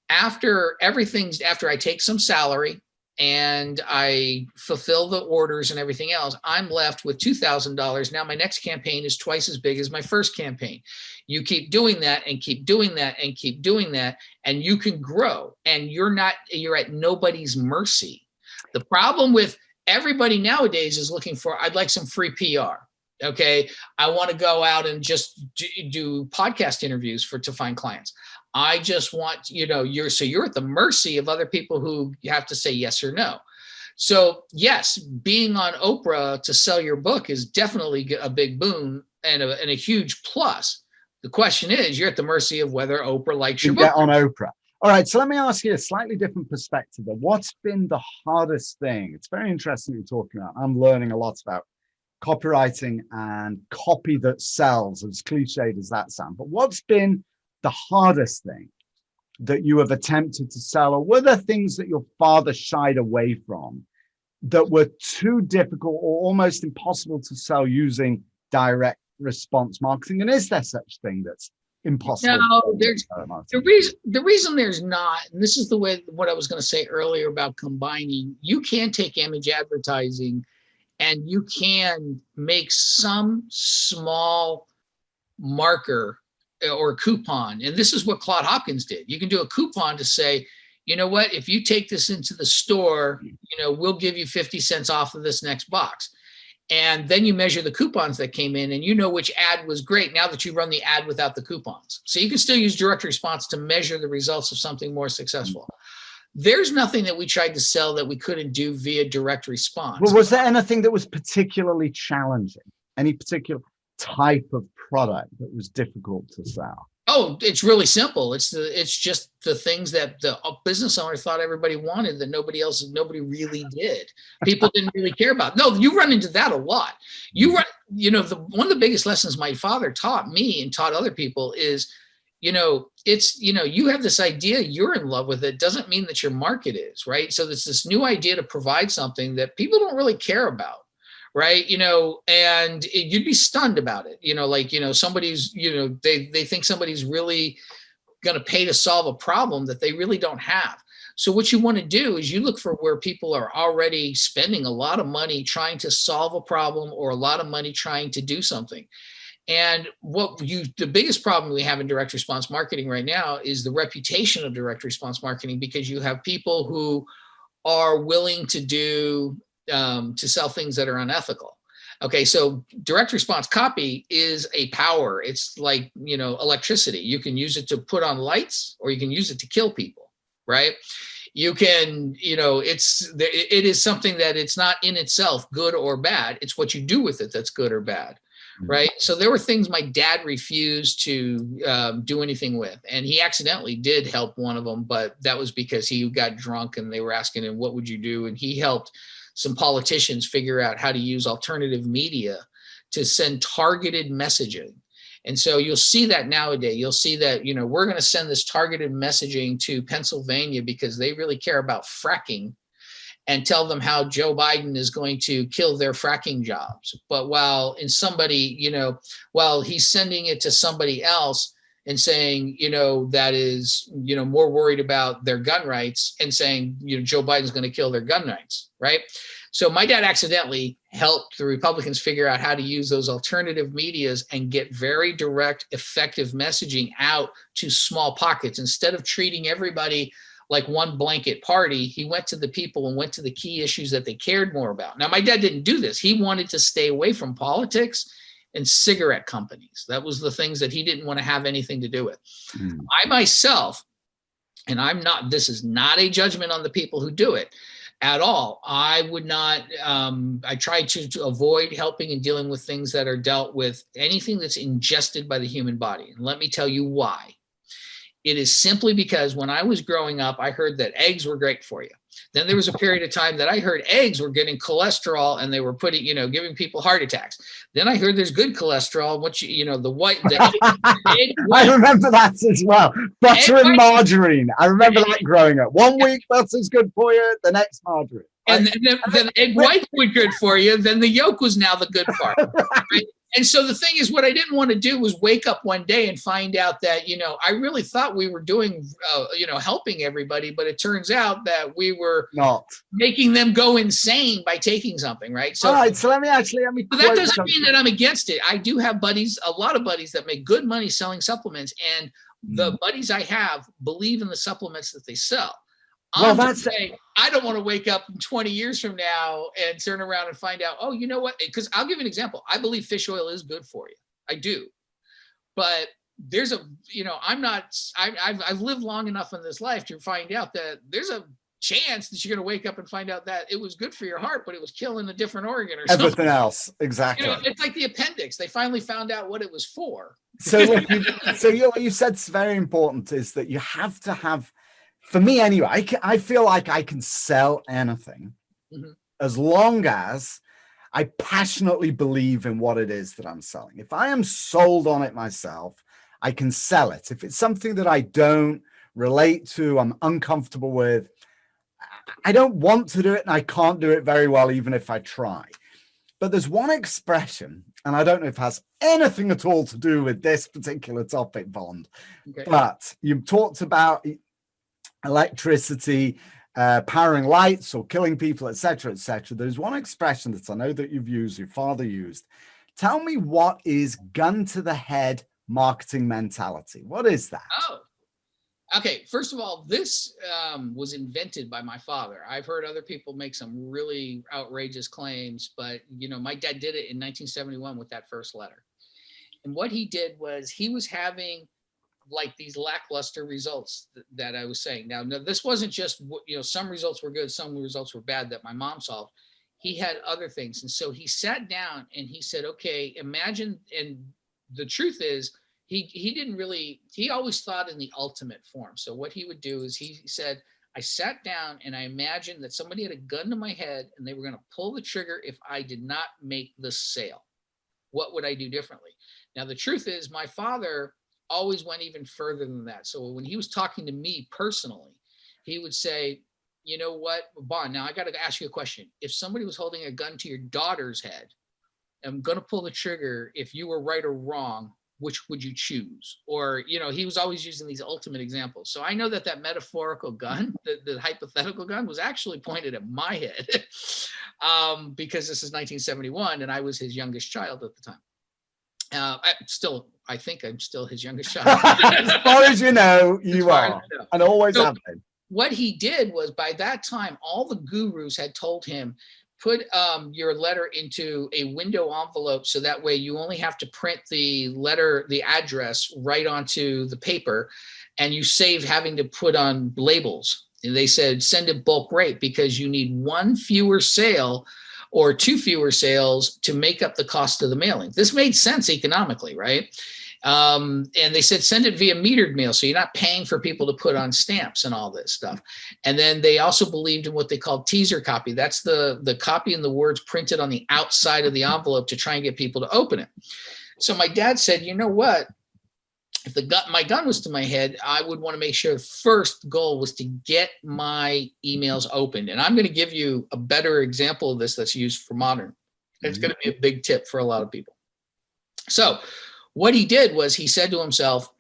After I take some salary and I fulfill the orders and everything else, I'm left with $2,000. Now my next campaign is twice as big as my first campaign. You keep doing that and keep doing that and keep doing that, and you can grow, and you're at nobody's mercy. The problem with everybody nowadays is looking for, I'd like some free PR. Okay. I want to go out and just do podcast interviews to find clients. I just want, you're at the mercy of other people who you have to say yes or no. So yes, being on Oprah to sell your book is definitely a big boon and a huge plus. The question is, you're at the mercy of whether Oprah likes your book. Get on Oprah. All right. So let me ask you a slightly different perspective. What's been the hardest thing? It's very interesting you're talking about. I'm learning a lot about copywriting and copy that sells, as cliched as that sounds. But what's been the hardest thing that you have attempted to sell, or were there things that your father shied away from that were too difficult or almost impossible to sell using direct response marketing? And is there such thing that's impossible? No, there's the reason there's not, and this is what I was going to say earlier about combining. You can take image advertising and you can make some small marker or coupon. And this is what Claude Hopkins did. You can do a coupon to say, you know what, if you take this into the store, we'll give you 50 cents off of this next box. And then you measure the coupons that came in and you know which ad was great now that you run the ad without the coupons. So you can still use direct response to measure the results of something more successful. There's nothing that we tried to sell that we couldn't do via direct response. Well, was there anything that was particularly challenging? Any particular type of product that was difficult to sell? Oh, it's really simple. It's just the things that the business owner thought everybody wanted that nobody really did. People didn't really care about. No, you run into that a lot. One of the biggest lessons my father taught me and taught other people is, you have this idea, you're in love with it, doesn't mean that your market is, right? So there's this new idea to provide something that people don't really care about. Right. And you'd be stunned about it. Somebody's, they think somebody's really going to pay to solve a problem that they really don't have. So what you want to do is you look for where people are already spending a lot of money trying to solve a problem or a lot of money trying to do something. And the biggest problem we have in direct response marketing right now is the reputation of direct response marketing, because you have people who are willing to sell things that are unethical. Okay, so direct response copy is a power. It's like, electricity. You can use it to put on lights, or you can use it to kill people, right? You can, it is something that it's not in itself good or bad. It's what you do with it that's good or bad, right? So there were things my dad refused to do anything with, and he accidentally did help one of them, but that was because he got drunk and they were asking him, what would you do? And he helped some politicians figure out how to use alternative media to send targeted messaging. And so you'll see that nowadays. You'll see that, we're going to send this targeted messaging to Pennsylvania because they really care about fracking, and tell them how Joe Biden is going to kill their fracking jobs. But while he's sending it to somebody else and saying, that is, more worried about their gun rights, and saying, Joe Biden's going to kill their gun rights, right? So my dad accidentally helped the Republicans figure out how to use those alternative medias and get very direct, effective messaging out to small pockets. Instead of treating everybody like one blanket party, he went to the people and went to the key issues that they cared more about. Now, my dad didn't do this. He wanted to stay away from politics and cigarette companies. That was the things that he didn't want to have anything to do with. I myself, and this is not a judgment on the people who do it at all. I would not, I try to avoid helping and dealing with things that are dealt with, anything that's ingested by the human body. And let me tell you why. It is simply because when I was growing up, I heard that eggs were great for you. Then there was a period of time that I heard eggs were getting cholesterol and they were giving people heart attacks. Then I heard there's good cholesterol, which, egg white. I remember that as well. Butter and margarine. I remember that growing up. 1 week butter's good for you, the next margarine. And then egg whites were good for you. Then the yolk was now the good part. Right? And so the thing is, what I didn't want to do was wake up one day and find out that, I really thought we were doing, helping everybody, but it turns out that we were not making them go insane by taking something, right? So, all right, so let me. But that doesn't mean that I'm against it. I do have a lot of buddies that make good money selling supplements, and the buddies I have believe in the supplements that they sell. I'm just saying, I don't want to wake up 20 years from now and turn around and find out, oh, you know what? Because I'll give you an example. I believe fish oil is good for you. I do. But there's I've lived long enough in this life to find out that there's a chance that you're going to wake up and find out that it was good for your heart, but it was killing a different organ or something. Everything else. Exactly. It's like the appendix. They finally found out what it was for. So what you said's very important, is that you have to have, for me anyway, I feel like I can sell anything as long as I passionately believe in what it is that I'm selling. If I am sold on it myself, I can sell it. If it's something that I don't relate to, I'm uncomfortable with, I don't want to do it, and I can't do it very well, even if I try. But there's one expression, and I don't know if it has anything at all to do with this particular topic, Bond, but you've talked about electricity, powering lights or killing people, etc., etc. There's one expression that I know that you've used, your father used. Tell me, what is gun to the head marketing mentality? What is that? Oh, okay. First of all, this was invented by my father. I've heard other people make some really outrageous claims, but my dad did it in 1971 with that first letter. And what he did was, he was having like these lackluster results that I was saying. Now, this wasn't just, some results were good, some results were bad that my mom solved. He had other things. And so he sat down and he said, okay, imagine, and the truth is, he always thought in the ultimate form. So what he would do is, he said, I sat down and I imagined that somebody had a gun to my head and they were going to pull the trigger if I did not make the sale. What would I do differently? Now, the truth is, my father always went even further than that. So when he was talking to me personally, he would say, you know what, Bond, now I got to ask you a question. If somebody was holding a gun to your daughter's head, I'm going to pull the trigger if you were right or wrong. which would you choose? Or, he was always using these ultimate examples. So I know that metaphorical gun, the hypothetical gun, was actually pointed at my head because this is 1971 and I was his youngest child at the time. I think I'm still his youngest child. As far as you know, you are, and always have been. What he did was, by that time, all the gurus had told him, put your letter into a window envelope so that way you only have to print the letter, the address right onto the paper, and you save having to put on labels. And they said, send it bulk rate because you need one fewer sale or two fewer sales to make up the cost of the mailing. This made sense economically, right? And they said, send it via metered mail. So you're not paying for people to put on stamps and all this stuff. And then they also believed in what they called teaser copy. That's the copy and the words printed on the outside of the envelope to try and get people to open it. So my dad said, you know what? If my gun was to my head, I would want to make sure the first goal was to get my emails opened. And I'm going to give you a better example of this that's used for modern. It's going to be a big tip for a lot of people. So what he did was he said to himself,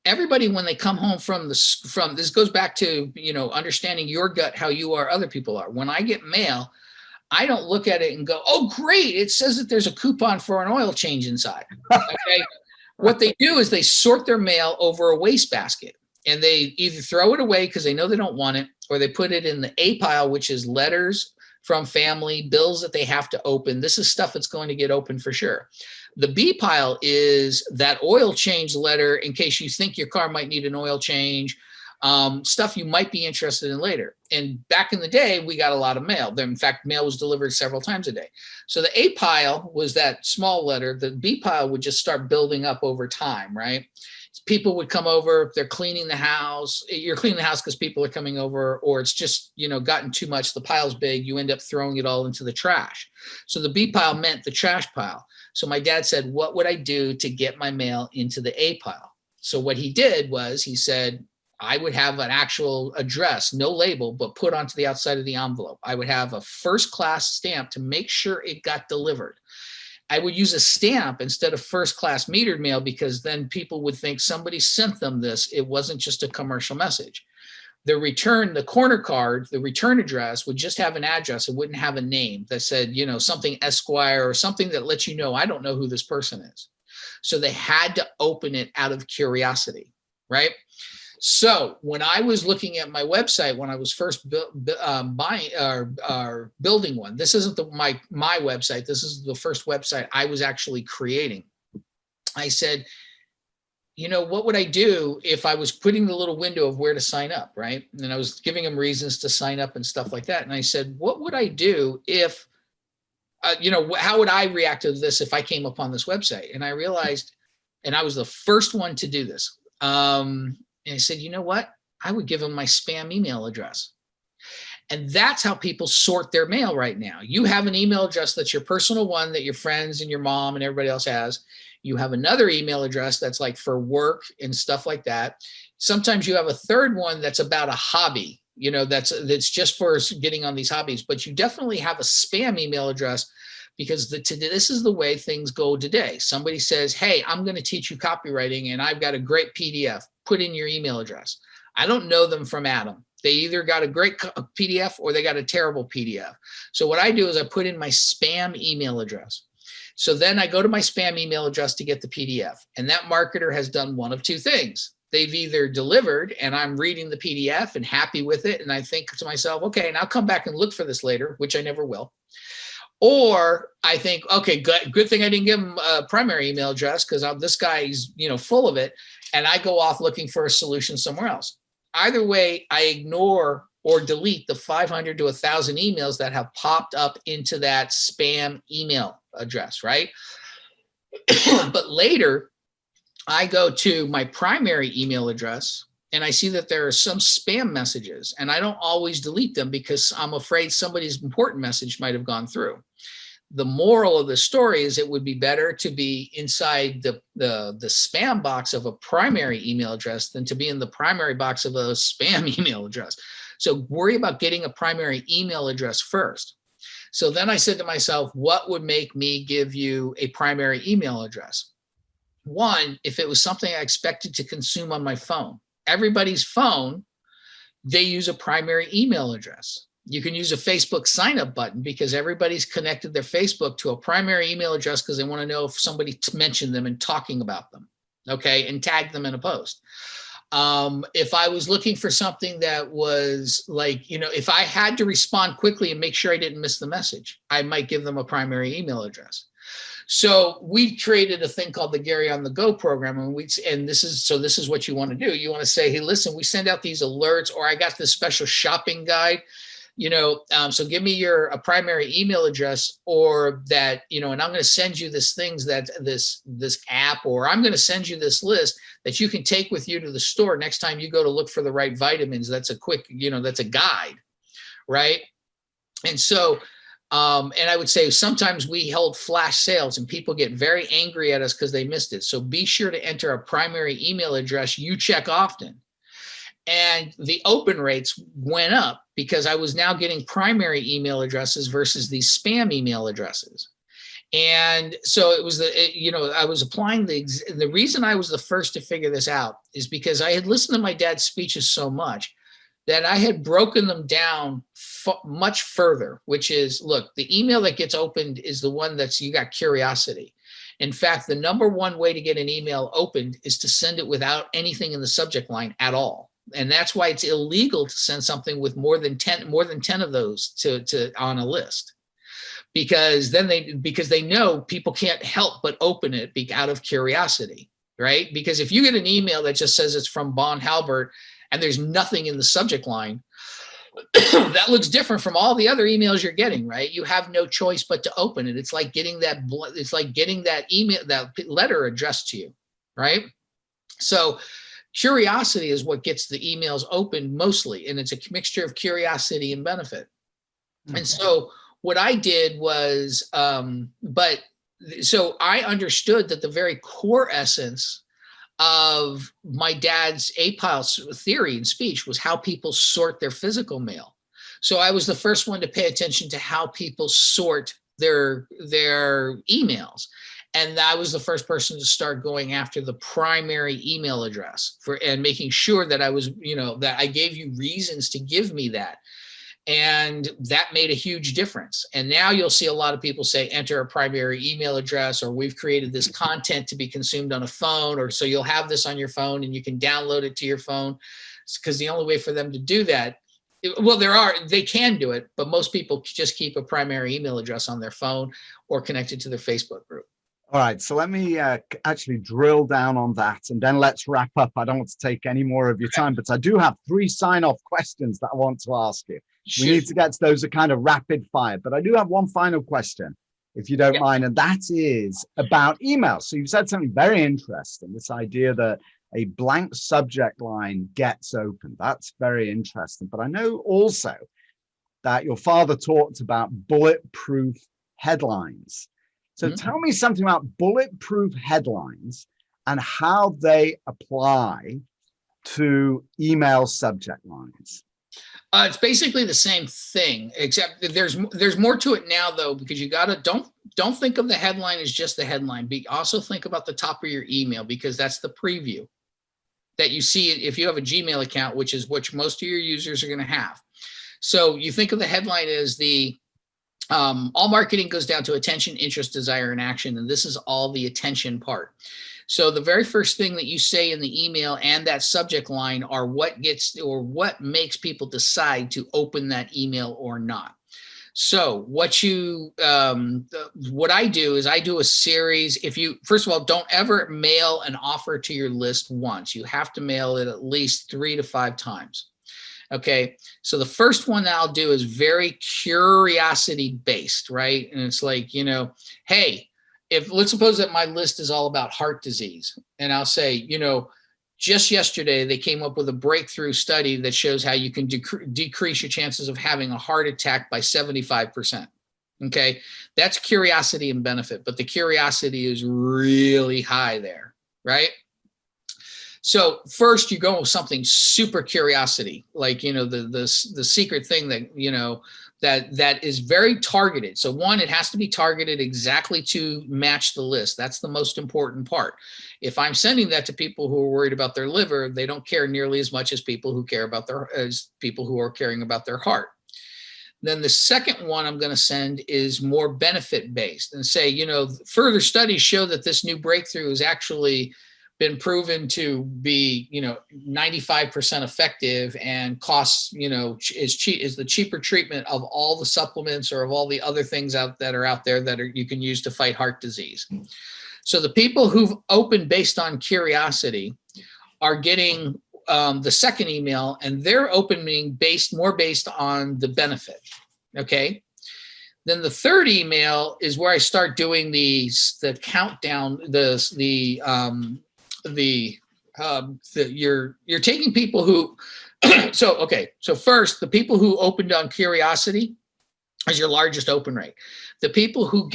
everybody, when they come home from this goes back to, understanding your gut, how you are, other people are. When I get mail, I don't look at it and go, oh, great. It says that there's a coupon for an oil change inside. Okay. What they do is they sort their mail over a wastebasket, and they either throw it away because they know they don't want it, or they put it in the A pile, which is letters from family, bills that they have to open. This is stuff that's going to get open for sure. The B pile is that oil change letter in case you think your car might need an oil change, stuff you might be interested in later. And back in the day, we got a lot of mail. In fact, mail was delivered several times a day. So the A pile was that small letter. The B pile would just start building up over time, right? People would come over, they're cleaning the house. You're cleaning the house because people are coming over, or it's just, gotten too much. The pile's big. You end up throwing it all into the trash. So the B pile meant the trash pile. So my dad said, what would I do to get my mail into the A pile? So what he did was he said, I would have an actual address, no label, but put onto the outside of the envelope. I would have a first class stamp to make sure it got delivered. I would use a stamp instead of first class metered mail because then people would think somebody sent them this. It wasn't just a commercial message. The corner card, the return address would just have an address. It wouldn't have a name that said, something Esquire or something that lets you know, I don't know who this person is. So they had to open it out of curiosity, right? So when I was looking at my website, when I was first buying or building one, this isn't my website. This is the first website I was actually creating. I said, what would I do if I was putting the little window of where to sign up, right? And I was giving them reasons to sign up and stuff like that. And I said, what would I do if, how would I react to this if I came upon this website? And I realized, and I was the first one to do this. And I said, you know what? I would give them my spam email address. And that's how people sort their mail right now. You have an email address that's your personal one that your friends and your mom and everybody else has. You have another email address that's like for work and stuff like that. Sometimes you have a third one that's about a hobby, that's just for getting on these hobbies. But you definitely have a spam email address because this is the way things go today. Somebody says, hey, I'm going to teach you copywriting and I've got a great PDF. Put in your email address. I don't know them from Adam. They either got a great PDF or they got a terrible PDF. So what I do is I put in my spam email address. So then I go to my spam email address to get the PDF. And that marketer has done one of two things. They've either delivered and I'm reading the PDF and happy with it. And I think to myself, okay, and I'll come back and look for this later, which I never will. Or I think, okay, good thing I didn't give him a primary email address because this guy's, full of it. And I go off looking for a solution somewhere else. Either way, I ignore or delete the 500 to 1,000 emails that have popped up into that spam email address, right? But later, I go to my primary email address and I see that there are some spam messages, and I don't always delete them because I'm afraid somebody's important message might have gone through. The moral of the story is it would be better to be inside the spam box of a primary email address than to be in the primary box of a spam email address. So worry about getting a primary email address first. So then I said to myself, what would make me give you a primary email address? One, if it was something I expected to consume on my phone. Everybody's phone, they use a primary email address. You can use a Facebook sign up button because everybody's connected their Facebook to a primary email address because they want to know if somebody mentioned them and talking about them, okay, and tag them in a post. If I was looking for something that was like, if I had to respond quickly and make sure I didn't miss the message, I might give them a primary email address. So we created a thing called the Gary on the Go program, and this is what you want to do. You want to say, hey, listen, we send out these alerts, or I got this special shopping guide, so give me a primary email address, or that, and I'm going to send you this app, or I'm going to send you this list that you can take with you to the store next time you go to look for the right vitamins. That's a quick, that's a guide, right? And so, and I would say sometimes we held flash sales and people get very angry at us because they missed it. So be sure to enter a primary email address you check often. And the open rates went up because I was now getting primary email addresses versus these spam email addresses. And so it was I was applying the reason I was the first to figure this out is because I had listened to my dad's speeches so much that I had broken them down much further, which is, look, the email that gets opened is the one you got curiosity. In fact, the number one way to get an email opened is to send it without anything in the subject line at all. And that's why it's illegal to send something with more than 10 of those to on a list, because they know people can't help but open it out of curiosity, right? Because if you get an email that just says it's from Bond Halbert and there's nothing in the subject line, that looks different from all the other emails you're getting, right? You have no choice but to open it. It's like getting that email, that letter addressed to you, right? So curiosity is what gets the emails open mostly, and it's a mixture of curiosity and benefit. Mm-hmm. And so what I did was, so I understood that the very core essence of my dad's APIL theory and speech was how people sort their physical mail. So I was the first one to pay attention to how people sort their emails. And I was the first person to start going after the primary email address and making sure that I was, that I gave you reasons to give me that. And that made a huge difference. And now you'll see a lot of people say, enter a primary email address, or we've created this content to be consumed on a phone, or so you'll have this on your phone and you can download it to your phone. Because the only way for them to do that, they can do it, but most people just keep a primary email address on their phone or connected to their Facebook group. All right, so let me actually drill down on that, and then let's wrap up. I don't want to take any more of your time, but I do have 3 sign-off questions that I want to ask you. We need to get to those, are kind of rapid fire, but I do have one final question, if you don't mind, and that is about email. So you've said something very interesting, this idea that a blank subject line gets open. That's very interesting. But I know also that your father talked about bulletproof headlines. So tell me something about bulletproof headlines and how they apply to email subject lines. It's basically the same thing, except there's more to it now, though, because you gotta don't think of the headline as just the headline. Also think about the top of your email, because that's the preview that you see if you have a Gmail account, which most of your users are going to have. So you think of the headline as all marketing goes down to attention, interest, desire, and action, and this is all the attention part. So the very first thing that you say in the email and that subject line are what makes people decide to open that email or not. So what I do is I do a series. First of all, don't ever mail an offer to your list once. You have to mail it at least 3 to 5 times. Okay, so the first one that I'll do is very curiosity based, right? And it's like, hey, let's suppose that my list is all about heart disease, and I'll say, just yesterday they came up with a breakthrough study that shows how you can decrease your chances of having a heart attack by 75%. Okay, that's curiosity and benefit, but the curiosity is really high there, right? So first you go with something super curiosity, like, the secret thing that, that is very targeted. So one, it has to be targeted exactly to match the list. That's the most important part. If I'm sending that to people who are worried about their liver, they don't care nearly as much as people who are caring about their heart. Then the second one I'm going to send is more benefit based and say, further studies show that this new breakthrough has actually been proven to be, 95% effective and costs, is the cheaper treatment of all the supplements or of all the other things that are out there that you can use to fight heart disease. So the people who've opened based on curiosity are getting the second email, and they're opening more based on the benefit. Okay. Then the third email is where I start doing the countdown, you're taking people who, so first, the people who opened on curiosity is your largest open rate. The people who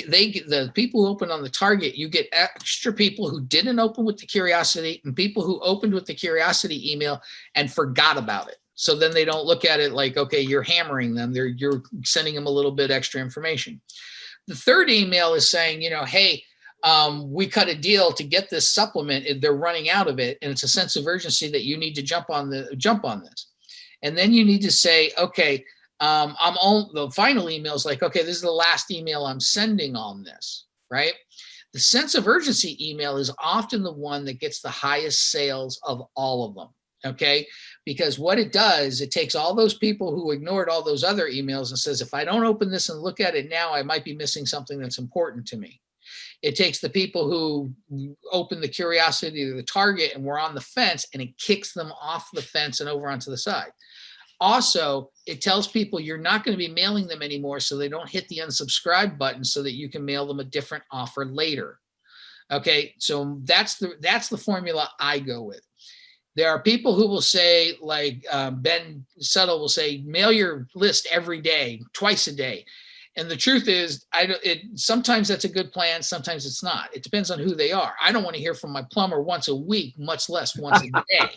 opened on the target, you get extra people who didn't open with the curiosity and people who opened with the curiosity email and forgot about it. So then they don't look at it like, okay, you're hammering them. You're sending them a little bit extra information. The third email is saying, hey, we cut a deal to get this supplement. They're running out of it, and it's a sense of urgency that you need to jump on this. And then you need to say, okay, the final email is like, okay, this is the last email I'm sending on this, right? The sense of urgency email is often the one that gets the highest sales of all of them, okay? Because what it does, it takes all those people who ignored all those other emails and says, if I don't open this and look at it now, I might be missing something that's important to me. It takes the people who open the curiosity to the target and were on the fence, and it kicks them off the fence and over onto the side. Also, it tells people you're not going to be mailing them anymore, so they don't hit the unsubscribe button so that you can mail them a different offer later. Okay, so that's the formula I go with. There are people who will say, like Ben Settle will say, mail your list every day, twice a day. And the truth is, sometimes that's a good plan, sometimes it's not. It depends on who they are. I don't want to hear from my plumber once a week, much less once a day.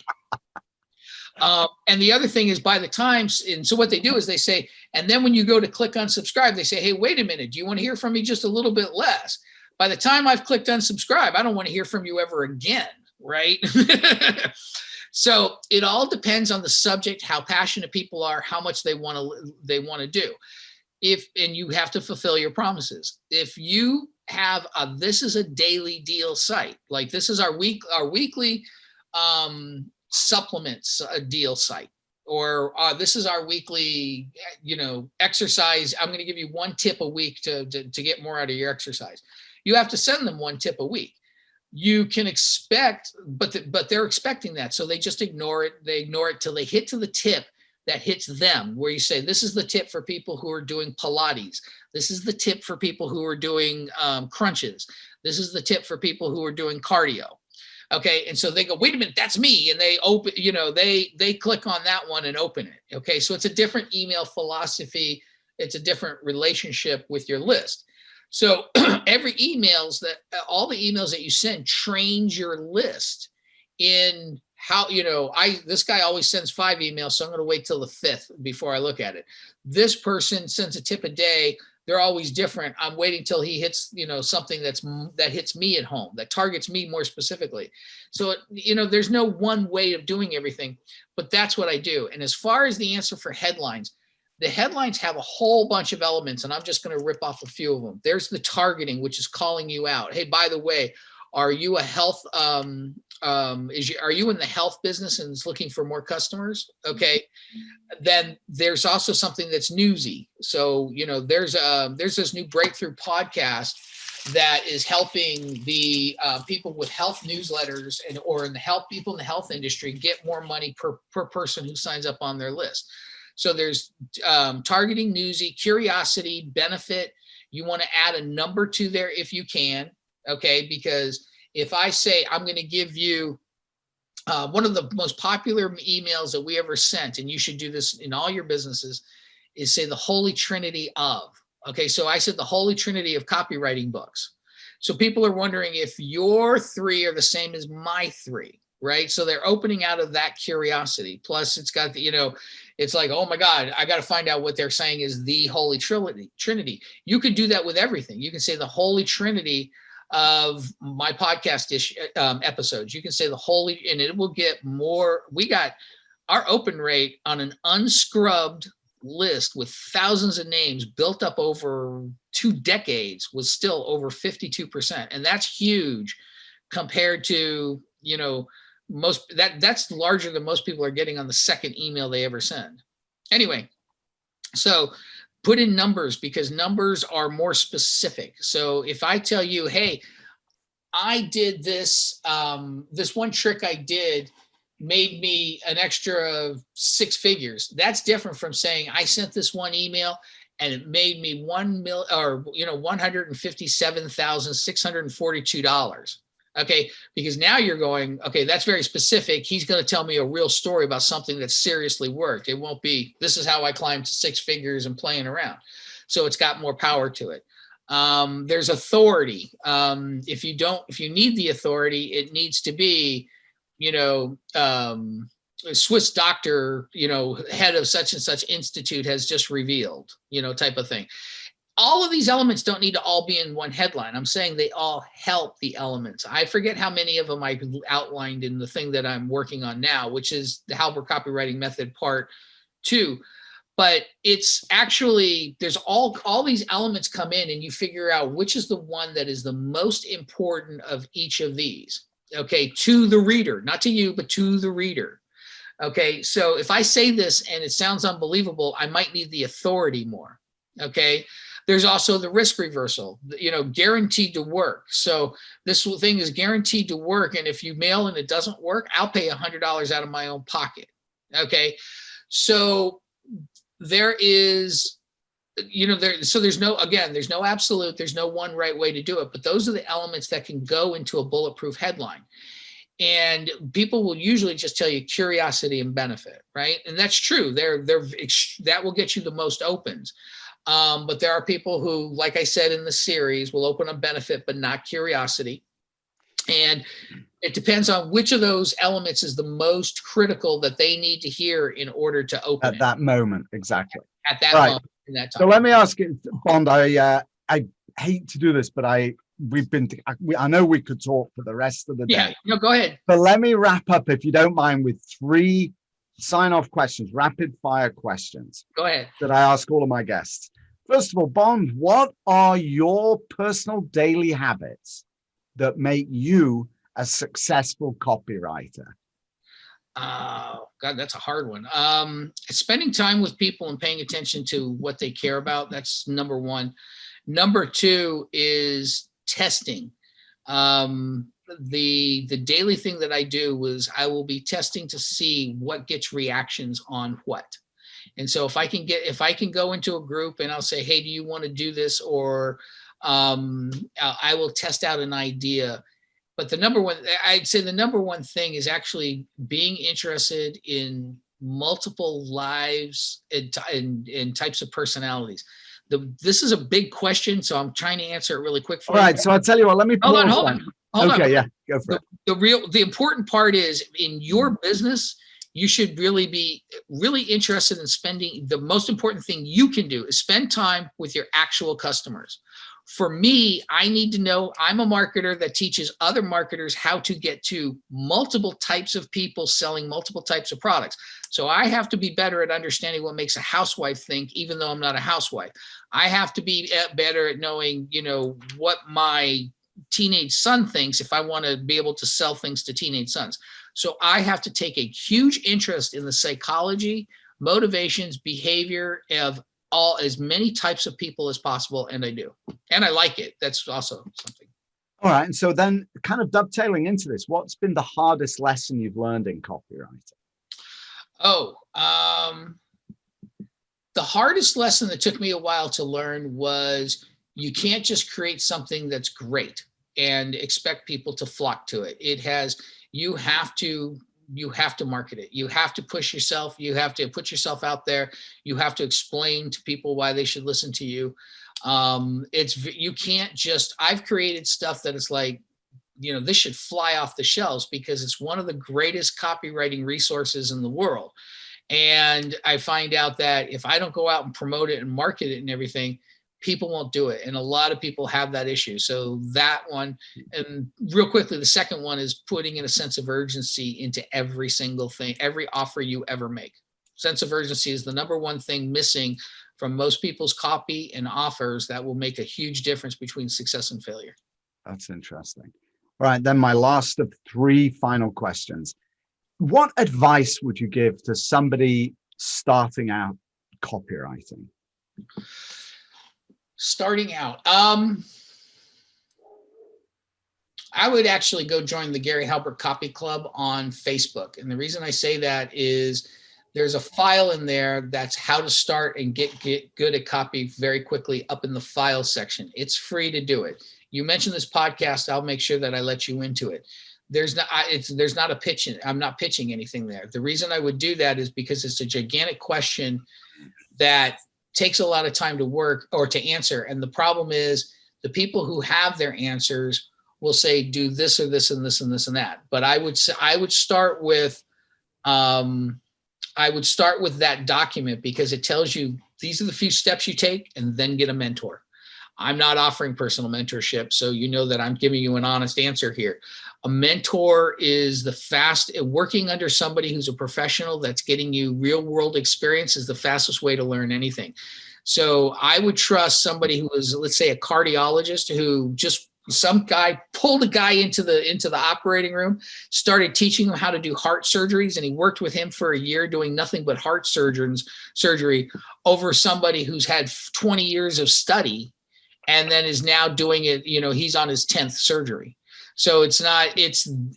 And the other thing is, by the time, and so what they do is they say, and then when you go to click unsubscribe, they say, hey, wait a minute, do you want to hear from me just a little bit less? By the time I've clicked unsubscribe, I don't want to hear from you ever again, right? So it all depends on the subject, how passionate people are, how much they want to do. And you have to fulfill your promises. If you have this is a daily deal site, like this is our weekly supplements deal site, or this is our weekly, exercise. I'm going to give you one tip a week to get more out of your exercise. You have to send them one tip a week. You can expect, but they're expecting that. So they just ignore it. They ignore it till they hit to the tip that hits them, where you say, this is the tip for people who are doing Pilates. This is the tip for people who are doing crunches. This is the tip for people who are doing cardio. Okay. And so they go, wait a minute, that's me. And they open, they click on that one and open it. Okay. So it's a different email philosophy. It's a different relationship with your list. So all the emails that you send trains your list in how, this guy always sends 5 emails, so I'm going to wait till the 5th before I look at it. This person sends a tip a day. They're always different. I'm waiting till he hits, something that hits me at home, that targets me more specifically. So, there's no one way of doing everything, but that's what I do. And as far as the answer for headlines, the headlines have a whole bunch of elements, and I'm just going to rip off a few of them. There's the targeting, which is calling you out. Hey, by the way, are you a health, are you in the health business and is looking for more customers? Okay. Then there's also something that's newsy. So, there's this new breakthrough podcast that is helping the people with health newsletters or people in the health industry get more money per person who signs up on their list. So there's targeting, newsy, curiosity, benefit. You want to add a number to there if you can, okay? Because if I say I'm going to give you one of the most popular emails that we ever sent, and you should do this in all your businesses, is say the Holy Trinity of. Okay, so I said the Holy Trinity of copywriting books. So people are wondering if your 3 are the same as my 3. right? So they're opening out of that curiosity. Plus it's got the, it's like, oh my God, I got to find out what they're saying is the Holy Trinity. You could do that with everything. You can say the Holy Trinity of my podcast episodes. You can say the Holy, and it will get more. We got our open rate on an unscrubbed list with thousands of names built up over 2 decades was still over 52%. And that's huge compared to, that's larger than most people are getting on the second email they ever send. Anyway, so put in numbers because numbers are more specific. So if I tell you, hey, I did this, this one trick I did made me an extra 6 figures. That's different from saying I sent this one email and it made me $157,642. Okay, because now you're going, okay, that's very specific. He's going to tell me a real story about something that seriously worked. It won't be, this is how I climbed to 6 figures and playing around. So it's got more power to it. There's authority. If you need the authority, it needs to be, a Swiss doctor, head of such and such institute has just revealed, type of thing. All of these elements don't need to all be in one headline. I'm saying they all help the elements. I forget how many of them I outlined in the thing that I'm working on now, which is the Halbert Copywriting Method Part 2. But it's actually, there's all these elements come in and you figure out which is the one that is the most important of each of these. Okay, to the reader, not to you, but to the reader. Okay, so if I say this and it sounds unbelievable, I might need the authority more. Okay, there's also the risk reversal, guaranteed to work. So this thing is guaranteed to work. And if you mail and it doesn't work, I'll pay $100 out of my own pocket. Okay, so there is, there's no absolute, there's no one right way to do it, but those are the elements that can go into a bulletproof headline. And people will usually just tell you curiosity and benefit, right? And that's true. That will get you the most opens. But there are people who, like I said in the series, will open a benefit, but not curiosity. And it depends on which of those elements is the most critical that they need to hear in order to open at that moment. Exactly. At that moment. In that time. So let me ask you, Bond, I hate to do this, but I know we could talk for the rest of the day. Yeah, no, go ahead. But let me wrap up, if you don't mind, with 3 sign-off questions, rapid fire questions. Go ahead. That I ask all of my guests. First of all, Bond, what are your personal daily habits that make you a successful copywriter? Oh, God, that's a hard one. Spending time with people and paying attention to what they care about. That's number 1. Number 2 is testing. The daily thing that I do is I will be testing to see what gets reactions on what. And so if I can go into a group and I'll say, hey, do you want to do this? Or I will test out an idea. But I'd say the number one thing is actually being interested in multiple lives and types of personalities. This is a big question, so I'm trying to answer it really quick for you. All right, so I'll tell you what, let me pause. Hold on. Okay, yeah, go for it. The important part is in your business, you should really be really interested in spending. The most important thing you can do is spend time with your actual customers. For me, I need to know, I'm a marketer that teaches other marketers how to get to multiple types of people selling multiple types of products. So I have to be better at understanding what makes a housewife think, even though I'm not a housewife. I have to be better at knowing, what my teenage son thinks if I want to be able to sell things to teenage sons. So I have to take a huge interest in the psychology, motivations, behavior of as many types of people as possible, and I do. And I like it. That's also something. All right. And so then kind of dovetailing into this, what's been the hardest lesson you've learned in copywriting? The hardest lesson that took me a while to learn was you can't just create something that's great and expect people to flock to it. You have to market it. You have to push yourself. You have to put yourself out there. You have to explain to people why they should listen to you. You can't just, I've created stuff that is like this should fly off the shelves because it's one of the greatest copywriting resources in the world. And I find out that if I don't go out and promote it and market it and everything, people won't do it. And a lot of people have that issue. So that one, and real quickly, the second one is putting in a sense of urgency into every single thing, every offer you ever make. Sense of urgency is the number one thing missing from most people's copy and offers that will make a huge difference between success and failure. That's interesting. All right, then my last of 3 final questions. What advice would you give to somebody starting out copywriting? Starting out, I would actually go join the Gary Halbert Copy Club on Facebook. And the reason I say that is there's a file in there that's how to start and get good at copy very quickly up in the file section. It's free to do it. You mentioned this podcast, I'll make sure that I let you into it. There's not a pitch. I'm not pitching anything there. The reason I would do that is because it's a gigantic question that takes a lot of time to work or to answer. And the problem is the people who have their answers will say, do this or this and this and this and that. But I would start with that document because it tells you these are the few steps you take and then get a mentor. I'm not offering personal mentorship, so you know that I'm giving you an honest answer here. A mentor is working under somebody who's a professional that's getting you real world experience is the fastest way to learn anything. So I would trust somebody who is, let's say, a cardiologist who some guy pulled a guy into the operating room, started teaching him how to do heart surgeries, and he worked with him for a year doing nothing but heart surgery over somebody who's had 20 years of study and then is now doing it, he's on his 10th surgery. So the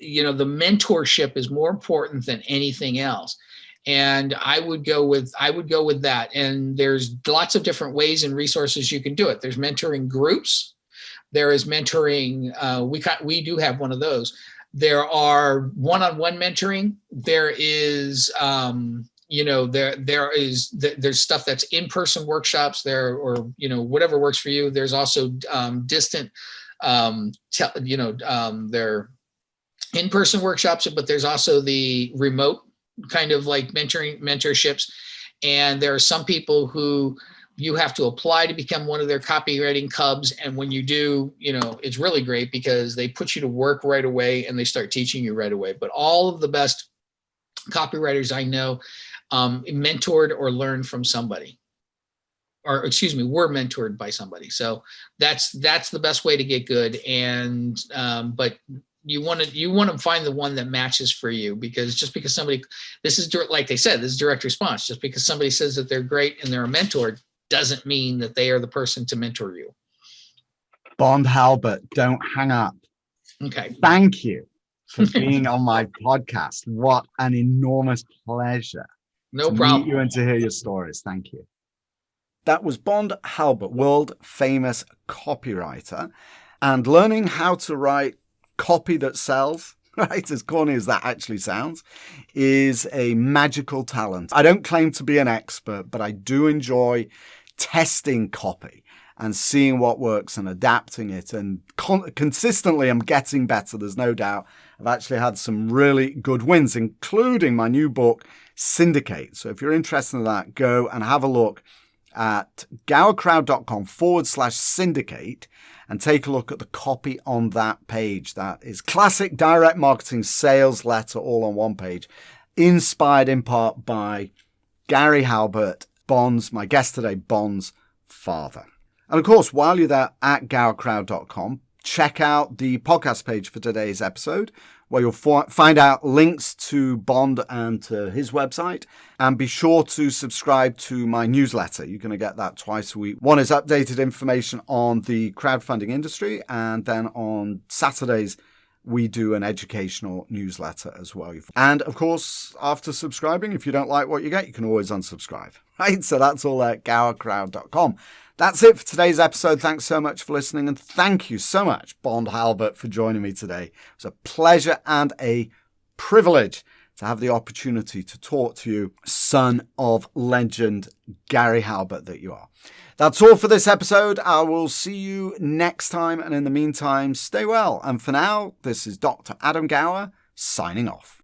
mentorship is more important than anything else. And I would go with that. And there's lots of different ways and resources you can do it. There's mentoring groups. There is mentoring. We do have one of those. There are one-on-one mentoring. There is, there's stuff that's in-person workshops there, or, whatever works for you. There's also distant, they're in-person workshops, but there's also the remote kind of like mentorships. And there are some people who you have to apply to become one of their copywriting cubs. And when you do, it's really great because they put you to work right away and they start teaching you right away. But all of the best copywriters I know mentored or learned from somebody, or were mentored by somebody. So that's the best way to get good. And but you want to find the one that matches for you, because just because somebody, like they said, this is direct response. Just because somebody says that they're great and they're a mentor doesn't mean that they are the person to mentor you. Bond Halbert, don't hang up. Okay. Thank you for being on my podcast. What an enormous pleasure. No problem. Meet you and to hear your stories. Thank you. That was Bond Halbert, world famous copywriter, and learning how to write copy that sells, right, as corny as that actually sounds, is a magical talent. I don't claim to be an expert, but I do enjoy testing copy and seeing what works and adapting it. And consistently, I'm getting better. There's no doubt. I've actually had some really good wins, including my new book, Syndicate. So if you're interested in that, go and have a look at gowercrowd.com/syndicate and take a look at the copy on that page. That is classic direct marketing sales letter all on one page, inspired in part by Gary Halbert, my guest today, Bond's father. And of course, while you're there at gowercrowd.com, check out the podcast page for today's episode, where you'll find out links to Bond and to his website. And be sure to subscribe to my newsletter. You're going to get that twice a week. One is updated information on the crowdfunding industry. And then on Saturdays, we do an educational newsletter as well. And of course, after subscribing, if you don't like what you get, you can always unsubscribe. Right? So that's all at gowercrowd.com. That's it for today's episode. Thanks so much for listening. And thank you so much, Bond Halbert, for joining me today. It was a pleasure and a privilege to have the opportunity to talk to you, son of legend Gary Halbert that you are. That's all for this episode. I will see you next time. And in the meantime, stay well. And for now, this is Dr. Adam Gower signing off.